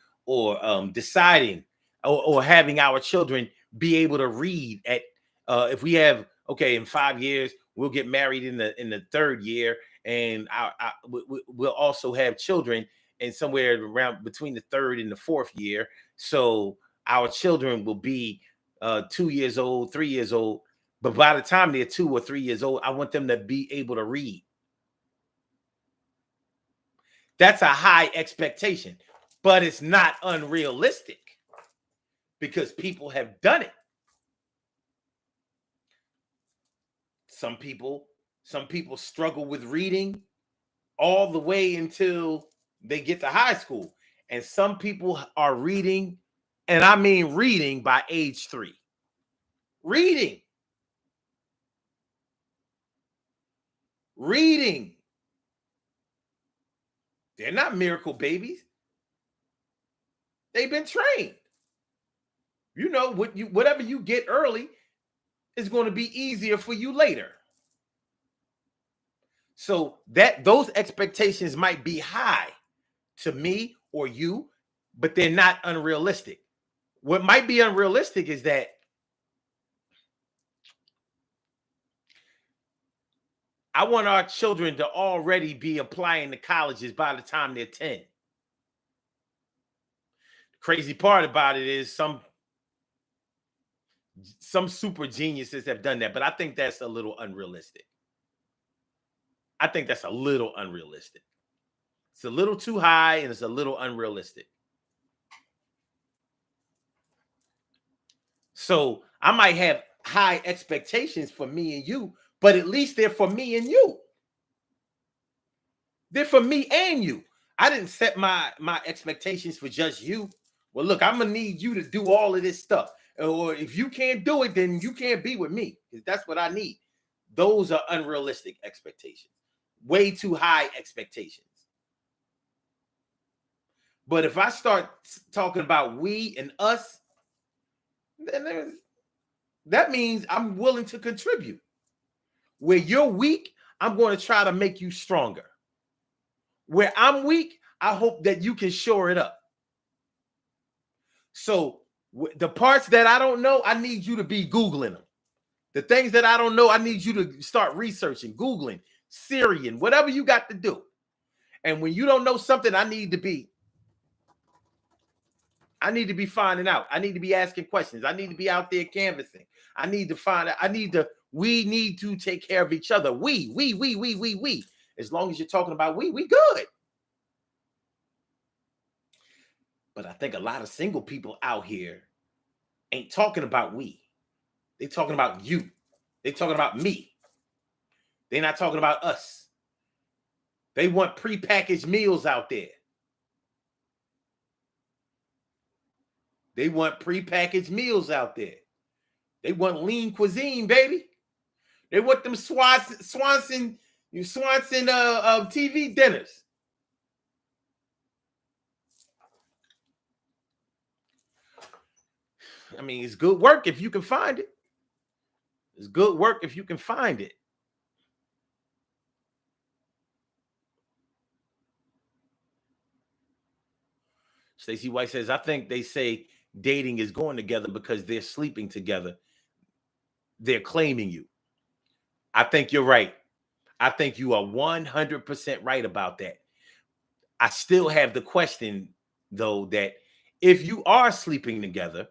deciding or having our children be able to read at if we have, okay, in 5 years we'll get married in the 3rd year, and we'll also have children in somewhere around between the 3rd and the 4th year. So our children will be 2 years old, 3 years old. But by the time they're 2 or 3 years old, I want them to be able to read. That's a high expectation, but it's not unrealistic because people have done it. Some people struggle with reading all the way until they get to high school. And some people are reading, and I mean reading, by age 3. Reading. They're not miracle babies. They've been trained. Whatever you get early is going to be easier for you later. So those expectations might be high to me or you, but they're not unrealistic. What might be unrealistic is that I want our children to already be applying to colleges by the time they're 10. The crazy part about it is some super geniuses have done that, but I think that's a little unrealistic. It's a little too high, and it's a little unrealistic. So I might have high expectations for me and you, but at least they're for me and you. They're for me and you. I didn't set my expectations for just you. Well, look, I'm going to need you to do all of this stuff. Or if you can't do it, then you can't be with me, because that's what I need. Those are unrealistic expectations. Way too high expectations. But if I start talking about we and us, then that means I'm willing to contribute. Where you're weak, I'm going to try to make you stronger. Where I'm weak, I hope that you can shore it up. So the parts that I don't know, I need you to be Googling them. The things that I don't know, I need you to start researching, Googling, Syrian, whatever you got to do. And when you don't know something, I need to be finding out. I need to be asking questions. I need to be out there canvassing. I need to find out. We need to take care of each other. We. As long as you're talking about we good. But I think a lot of single people out here ain't talking about we. They talking about you. They talking about me. They're not talking about us. They want prepackaged meals out there. They want prepackaged meals out there. They want lean cuisine, baby. They want them Swanson TV dinners. I mean, it's good work if you can find it. It's good work if you can find it. Stacey White says, I think they say dating is going together because they're sleeping together. They're claiming you. I think you're right. I think you are 100% right about that. I still have the question, though, that if you are sleeping together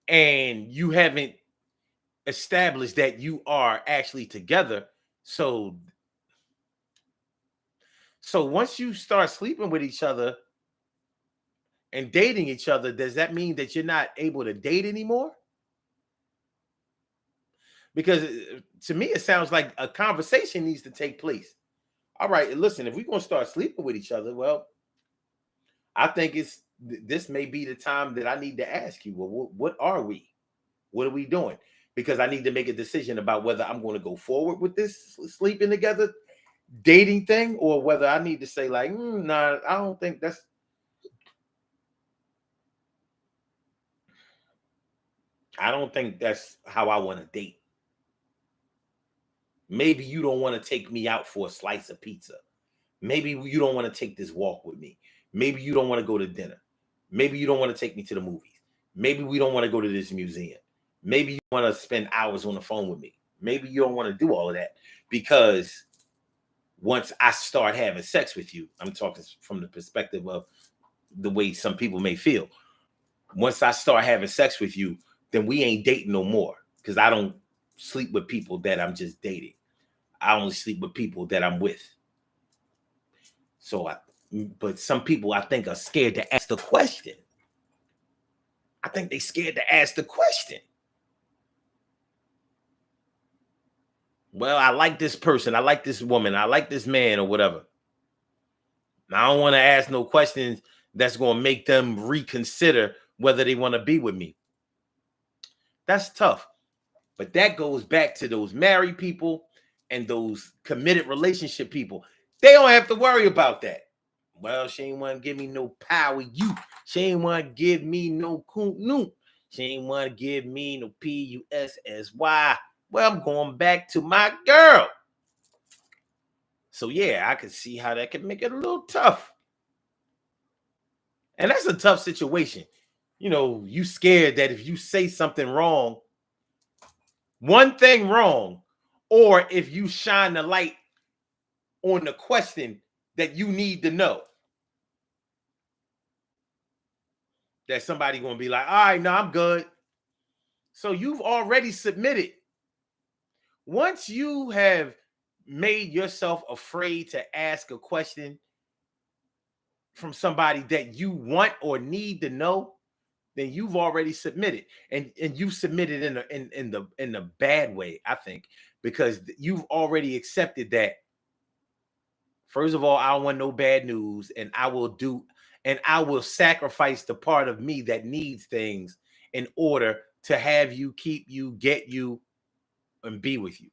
and you haven't established that you are actually together, so once you start sleeping with each other and dating each other, does that mean that you're not able to date anymore? Because to me, it sounds like a conversation needs to take place. All right, listen, if we're going to start sleeping with each other, well, I think this may be the time that I need to ask you, well, what are we? What are we doing? Because I need to make a decision about whether I'm going to go forward with this sleeping together dating thing, or whether I need to say like, nah, I don't think that's. I don't think that's how I want to date. Maybe you don't want to take me out for a slice of pizza. Maybe you don't want to take this walk with me. Maybe you don't want to go to dinner. Maybe you don't want to take me to the movies. Maybe we don't want to go to this museum. Maybe you want to spend hours on the phone with me. Maybe you don't want to do all of that, because once I start having sex with you, I'm talking from the perspective of the way some people may feel. Once I start having sex with you, then we ain't dating no more, because I don't sleep with people that I'm just dating. I only sleep with people that I'm with. But some people, I think, are scared to ask the question. I think they're scared to ask the question. Well, I like this person. I like this woman. I like this man, or whatever. I don't want to ask no questions that's going to make them reconsider whether they want to be with me. That's tough. But that goes back to those married people and those committed relationship people. They don't have to worry about that. Well, she ain't want to give me no power you. She ain't want to give me no coon. She ain't want to give me no PUSSY. Well, I'm going back to my girl. So yeah, I can see how that could make it a little tough. And that's a tough situation. You know, you scared that if you say something wrong, one thing wrong, or if you shine the light on the question that you need to know, that somebody going to be like, all right, no, I'm good. So you've already submitted. Once you have made yourself afraid to ask a question from somebody that you want or need to know, then you've already submitted, and you submitted in the bad way, I think, because you've already accepted that. First of all, I don't want no bad news, and I will sacrifice the part of me that needs things in order to have you, keep you, get you, and be with you.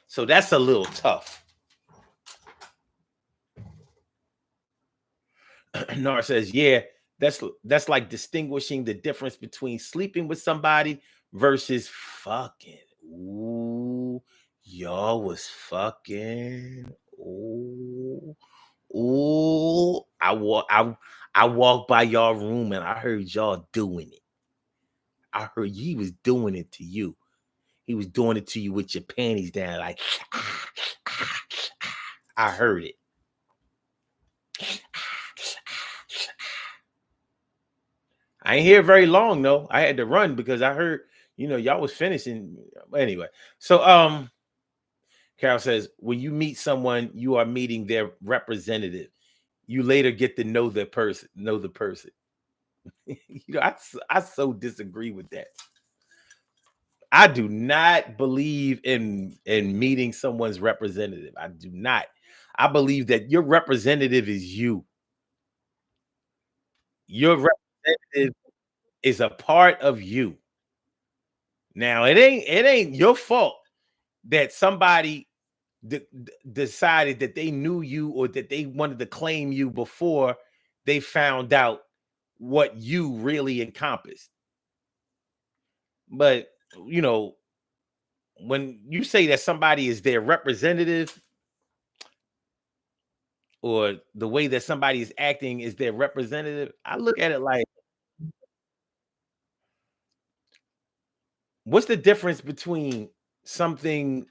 So that's a little tough. Nora says, yeah, that's like distinguishing the difference between sleeping with somebody versus fucking. Ooh, y'all was fucking. Ooh, ooh. I walked by y'all room and I heard y'all doing it. I heard he was doing it to you. He was doing it to you with your panties down, like I heard it. I ain't here very long though. I had to run because I heard, y'all was finishing. Anyway, so Carol says, when you meet someone, you are meeting their representative. You later get to know the person, I so disagree with that. I do not believe in meeting someone's representative. I do not. I believe that your representative is you. Your representative is a part of you. Now, it ain't your fault that somebody decided that they knew you or that they wanted to claim you before they found out what you really encompassed. But, you know, when you say that somebody is their representative or the way that somebody is acting is their representative, I look at it like, what's the difference between something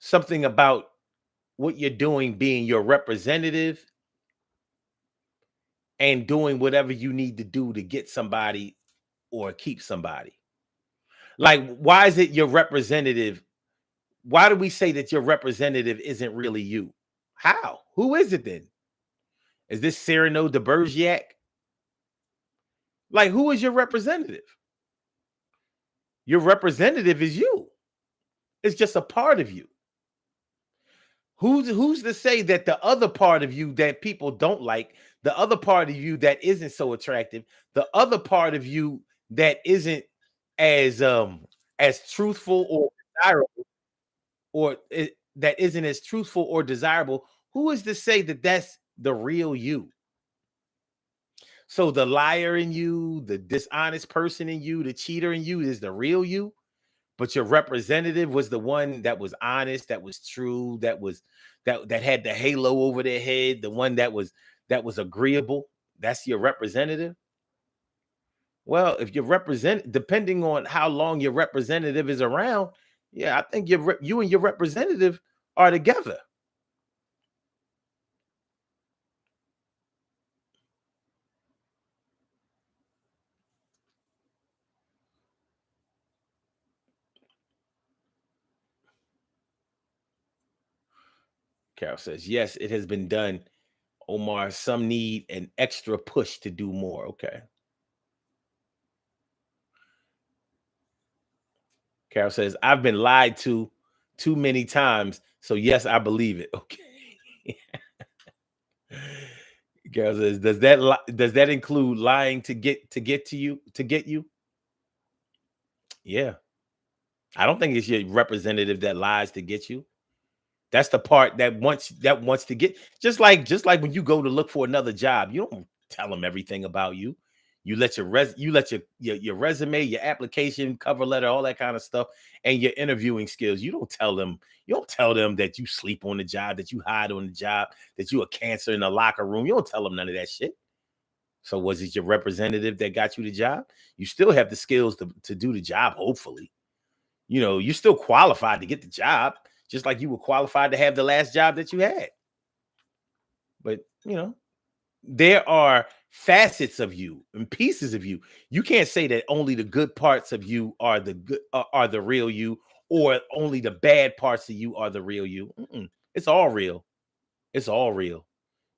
something about what you're doing being your representative and doing whatever you need to do to get somebody or keep somebody? Like, why is it your representative? Why do we say that your representative isn't really you? How? Who is it then? Is this Cyrano de Bergerac? Like, who is your representative? Your representative is you. It's just a part of you. Who's to say that the other part of you that people don't like, the other part of you that isn't so attractive, the other part of you that isn't as truthful or desirable, that isn't as truthful or desirable, who is to say that that's the real you? So the liar in you, the dishonest person in you, the cheater in you is the real you, but your representative was the one that was honest, that was true, that had the halo over their head, the one that was agreeable. That's your representative. Well, if you represent, depending on how long your representative is around, yeah, I think you and your representative are together. Carol says, yes, it has been done. Omar, some need an extra push to do more. Okay. Carol says, I've been lied to too many times. So yes, I believe it. Okay. Carol says, does that include lying to get you? Yeah. I don't think it's your representative that lies to get you. That's the part that wants to get, just like when you go to look for another job, you don't tell them everything about you. You let your resume, your application, cover letter, all that kind of stuff, and your interviewing skills. You don't tell them that you sleep on the job, that you hide on the job, that you a cancer in the locker room. You don't tell them none of that shit. So was it your representative that got you the job? You still have the skills to do the job, hopefully. You're still qualified to get the job, just like you were qualified to have the last job that you had. But, there are facets of you and pieces of you. You can't say that only the good parts of you are the real you, or only the bad parts of you are the real you. It's all real. It's all real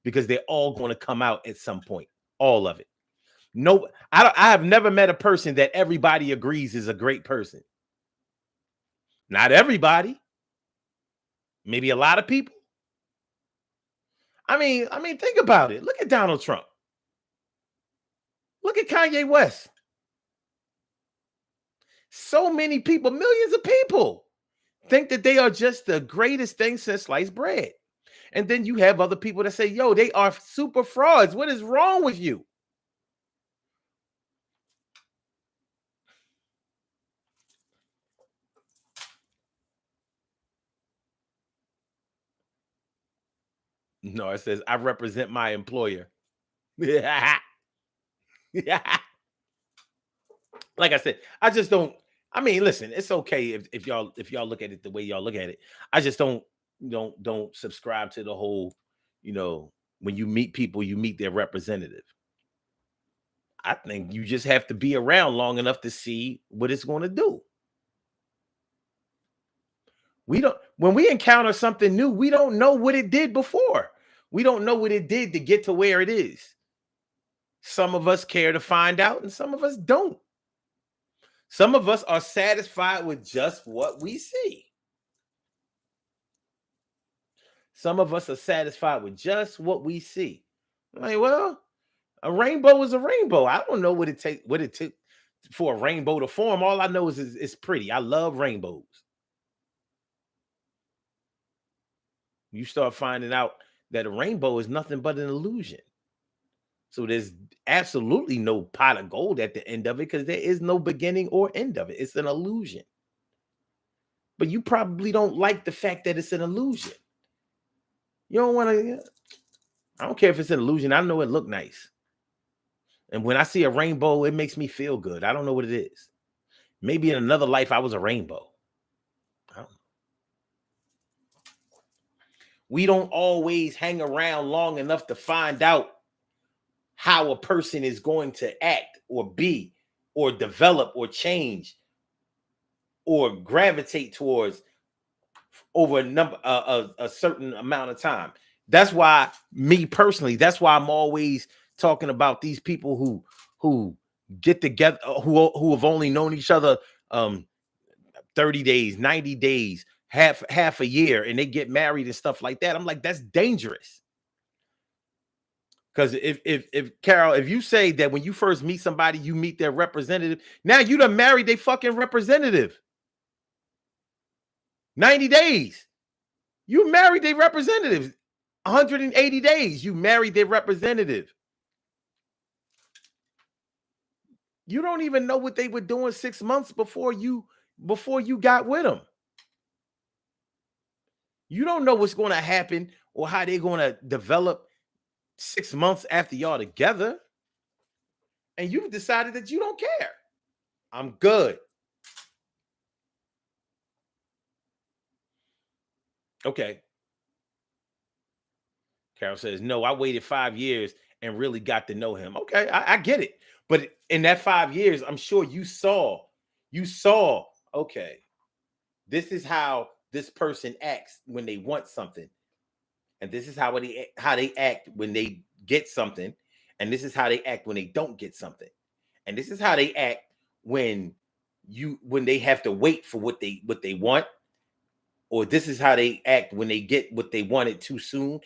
because they're all going to come out at some point. All of it. No, I have never met a person that everybody agrees is a great person. Not everybody. Maybe a lot of people. I mean, think about it. Look at Donald Trump. Look at Kanye West. So many people, millions of people, think that they are just the greatest thing since sliced bread. And then you have other people that say, yo, they are super frauds. What is wrong with you? No, it says, I represent my employer. Like I said, I just don't. I mean, listen, it's okay if y'all look at it the way y'all look at it. I just don't. don't subscribe to the whole, you know, when you meet people, you meet their representative. I think you just have to be around long enough to see what it's going to do. We don't When we encounter something new, we don't know what it did before. We don't know what it did to get to where it is. Some of us care to find out, and some of us don't. Some of us are satisfied with just what we see. Some of us are satisfied with just what we see. Like, well, a rainbow is a rainbow. I don't know what it took for a rainbow to form. All I know is it's pretty. I love rainbows. You start finding out that a rainbow is nothing but an illusion. So there's absolutely no pot of gold at the end of it because there is no beginning or end of it. It's an illusion. But you probably don't like the fact that it's an illusion. You don't want to. I don't care if it's an illusion. I know it look nice. And when I see a rainbow, it makes me feel good. I don't know what it is. Maybe in another life I was a rainbow. I don't know. We don't always hang around long enough to find out how a person is going to act or be or develop or change or gravitate towards over a certain amount of time. That's why me personally, that's why I'm always talking about these people who get together, who have only known each other 30 days, 90 days, half a year, and they get married and stuff like that. I'm like, that's dangerous. Because if Carol, if you say that when you first meet somebody, you meet their representative, now you done married their fucking representative. 90 days. You married their representative. 180 days. You married their representative. You don't even know what they were doing 6 months before you got with them. You don't know what's going to happen or how they're going to develop 6 months after y'all together. And you've decided that you don't care. I'm good. Okay. Carol says, no, I waited 5 years and really got to know him. Okay, I get it. But in that 5 years, I'm sure you saw, okay, this is how this person acts when they want something. And this is how they act when they get something. And this is how they act when they don't get something. And this is how they act when they have to wait for what they want, or this is how they act when they get what they wanted too soon.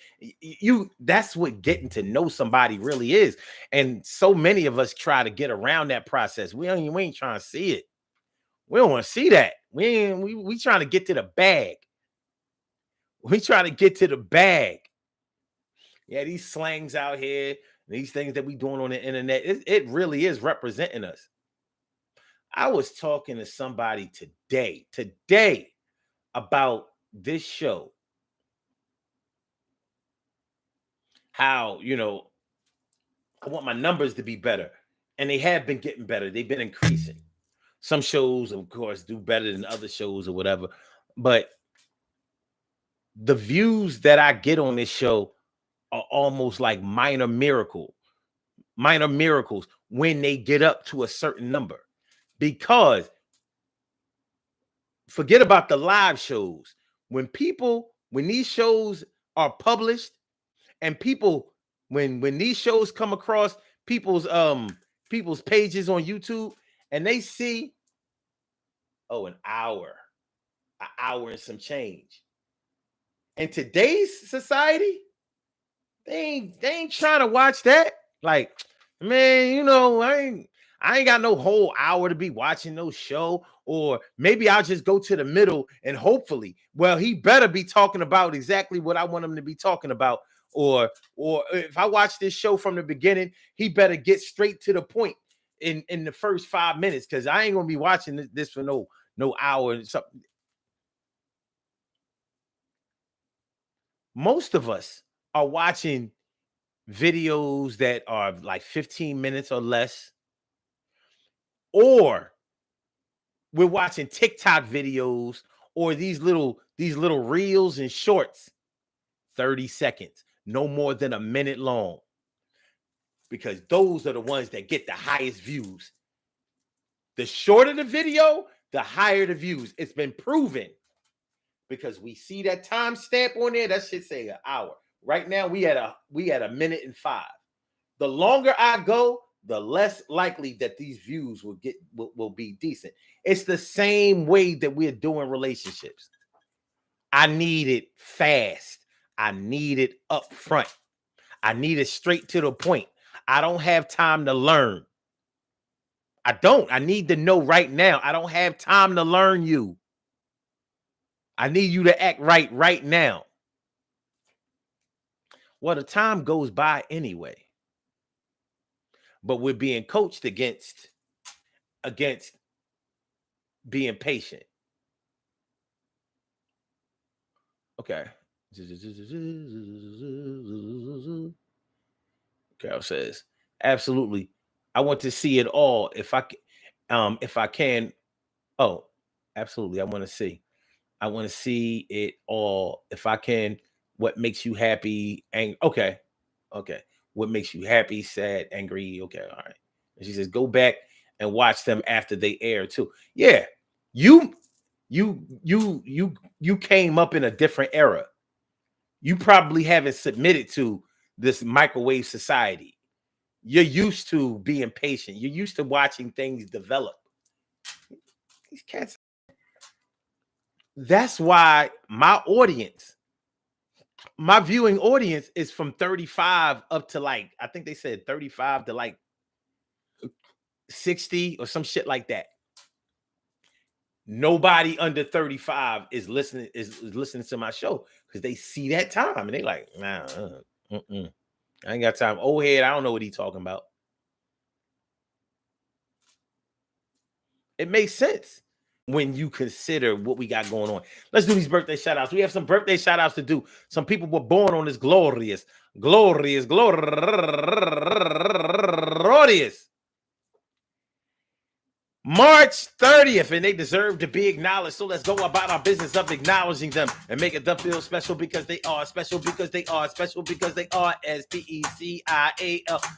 That's what getting to know somebody really is. And so many of us try to get around that process. We ain't trying to see it. We don't want to see that. We trying to get to the bag. We trying to get to the bag. Yeah, these slangs out here, these things that we doing on the internet, it really is representing us. I was talking to somebody today about this show. How, I want my numbers to be better. And they have been getting better. They've been increasing. Some shows, of course, do better than other shows or whatever. But the views that I get on this show are almost like minor miracles when they get up to a certain number. Because forget about the live shows. When these shows are published and people, when these shows come across people's pages on YouTube and they see, an hour and some change. In today's society, they ain't trying to watch that. Like, man, I ain't got no whole hour to be watching no show. Or maybe I'll just go to the middle and hopefully, well, he better be talking about exactly what I want him to be talking about. Or if I watch this show from the beginning, he better get straight to the point in the first 5 minutes, because I ain't gonna be watching this for no hour and something. Most of us are watching videos that are like 15 minutes or less, or we're watching TikTok videos or these little These little reels and shorts, 30 seconds, no more than a minute long, because those are the ones that get the highest views. The shorter the video, the higher the views. It's been proven, because we see that timestamp on there. That should say an hour. Right now, we at a minute and 5. The longer I go, the less likely that these views will be decent. It's the same way that we're doing relationships. I need it fast. I need it up front. I need it straight to the point. I don't have time to learn. I don't. I need to know right now. I don't have time to learn you. I need you to act right now. Well, the time goes by anyway. But we're being coached against being patient. Okay. Carol says, absolutely. I want to see it all if I can. Oh, absolutely. I want to see. I want to see it all if I can. What makes you happy? And okay. Okay. What makes you happy, sad, angry? Okay, all right. And she says, go back and watch them after they air too. Yeah. You you came up in a different era. You probably haven't submitted to this microwave society. You're used to being patient. You're used to watching things develop. These cats. That's why my viewing audience is from 35 up to, like, I think they said 35 to like 60 or some shit like that. Nobody under 35 is listening to my show, because they see that time and they like, nah, I ain't got time. Old head, I don't know what he's talking about. It makes sense when you consider what we got going on. Let's do these birthday shout outs. We have some birthday shout outs to do. Some people were born on this glorious March 30th, and they deserve to be acknowledged. So let's go about our business of acknowledging them and making them feel special, because they are special, because they are special, because they are SPECIAL.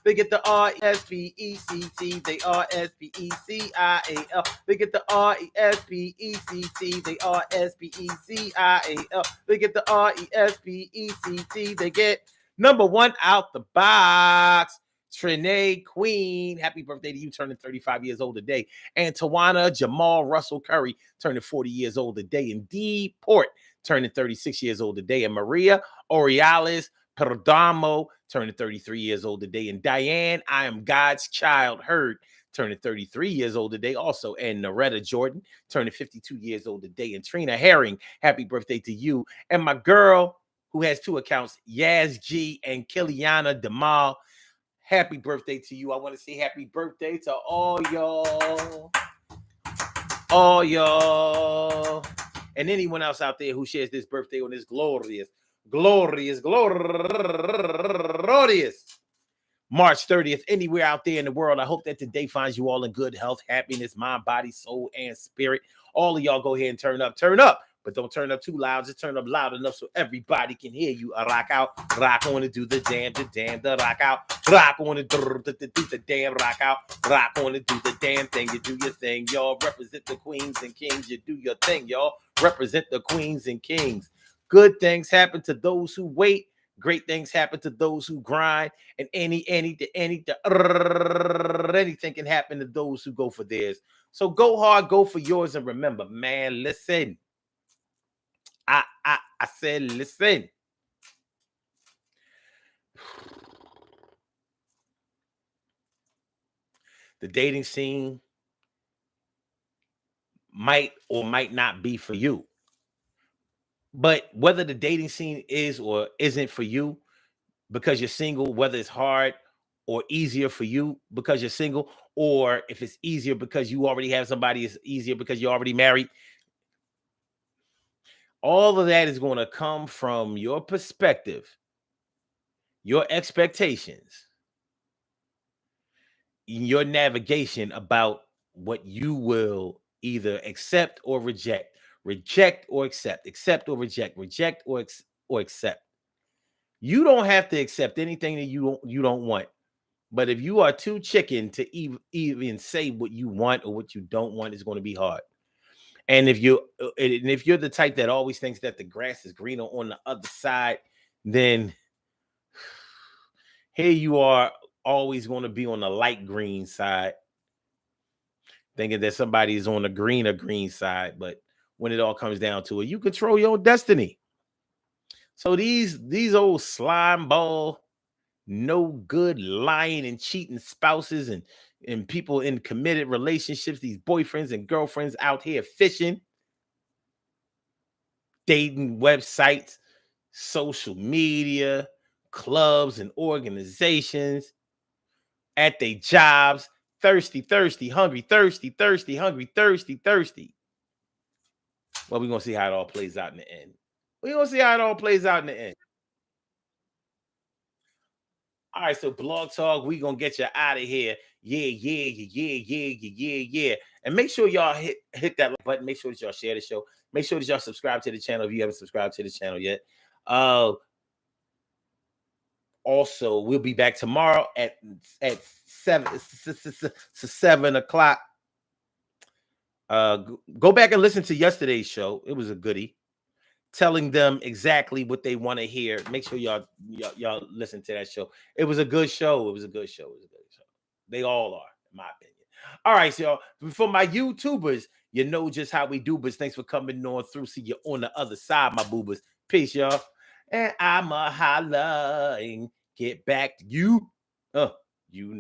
They get the RESPECT. They are SPECIAL. They get the RESPECT. They are SPECIAL. They get the RESPECT. They get number one out the box. Trinae Queen, happy birthday to you, turning 35 years old today. And Tawana Jamal Russell Curry, turning 40 years old today. And D Port, turning 36 years old today. And Maria Oriales Perdomo, turning 33 years old today. And Diane, I am God's child, Heard, turning 33 years old today also. And Noretta Jordan, turning 52 years old today. And Trina Herring, happy birthday to you. And my girl, who has 2 accounts, Yaz G and Kiliana Demal, happy birthday to you. I want to say happy birthday to all y'all. And anyone else out there who shares this birthday on this glorious March 30th, anywhere out there in the world. I hope that today finds you all in good health, happiness, mind, body, soul, and spirit. All of y'all go ahead and turn up. But don't turn up too loud. Just turn up loud enough so everybody can hear you. Rock out, rock on and do the damn, the rock out, rock on and do the damn, rock out, rock on and do the damn thing. You do your thing, y'all. Represent the queens and kings. You do your thing, y'all. Represent the queens and kings. Good things happen to those who wait. Great things happen to those who grind. And anything can happen to those who go for theirs. So go hard, go for yours, and remember, man, listen. I said, listen. The dating scene might or might not be for you. But whether the dating scene is or isn't for you because you're single, whether it's hard or easier for you because you're single, or if it's easier because you already have somebody, it's easier because you're already married. All of that is going to come from your perspective, your expectations, your navigation about what you will either accept or reject. Reject or accept. Accept or reject. Reject or accept. You don't have to accept anything that you don't want. But if you are too chicken to even say what you want or what you don't want, it's going to be hard. And if you're the type that always thinks that the grass is greener on the other side, then here you are always going to be on the light green side, thinking that somebody is on the green side. But when it all comes down to it, you control your own destiny. So these old slime ball, no good, lying and cheating spouses and people in committed relationships, these boyfriends and girlfriends out here fishing, dating websites, social media, clubs and organizations, at their jobs, thirsty, thirsty, hungry, thirsty, thirsty, hungry, thirsty, thirsty. Well, we're gonna see how it all plays out in the end. We're gonna see how it all plays out in the end. All right, so Blog Talk, we gonna get you out of here. Yeah, yeah, yeah, yeah, yeah, yeah, yeah. And make sure y'all hit that like button. Make sure that y'all share the show. Make sure that y'all subscribe to the channel if you haven't subscribed to the channel yet. Uh, Also, we'll be back tomorrow at 7 o'clock. Go back and listen to yesterday's show. It was a goodie, telling them exactly what they want to hear. Make sure y'all listen to that show. It was a good show. It was a good show. It was a good show. They all are, in my opinion. All right, so y'all, for my YouTubers, you know just how we do. But thanks for coming on through. See you on the other side, my boobers. Peace, y'all. And I'ma holla and get back to you. You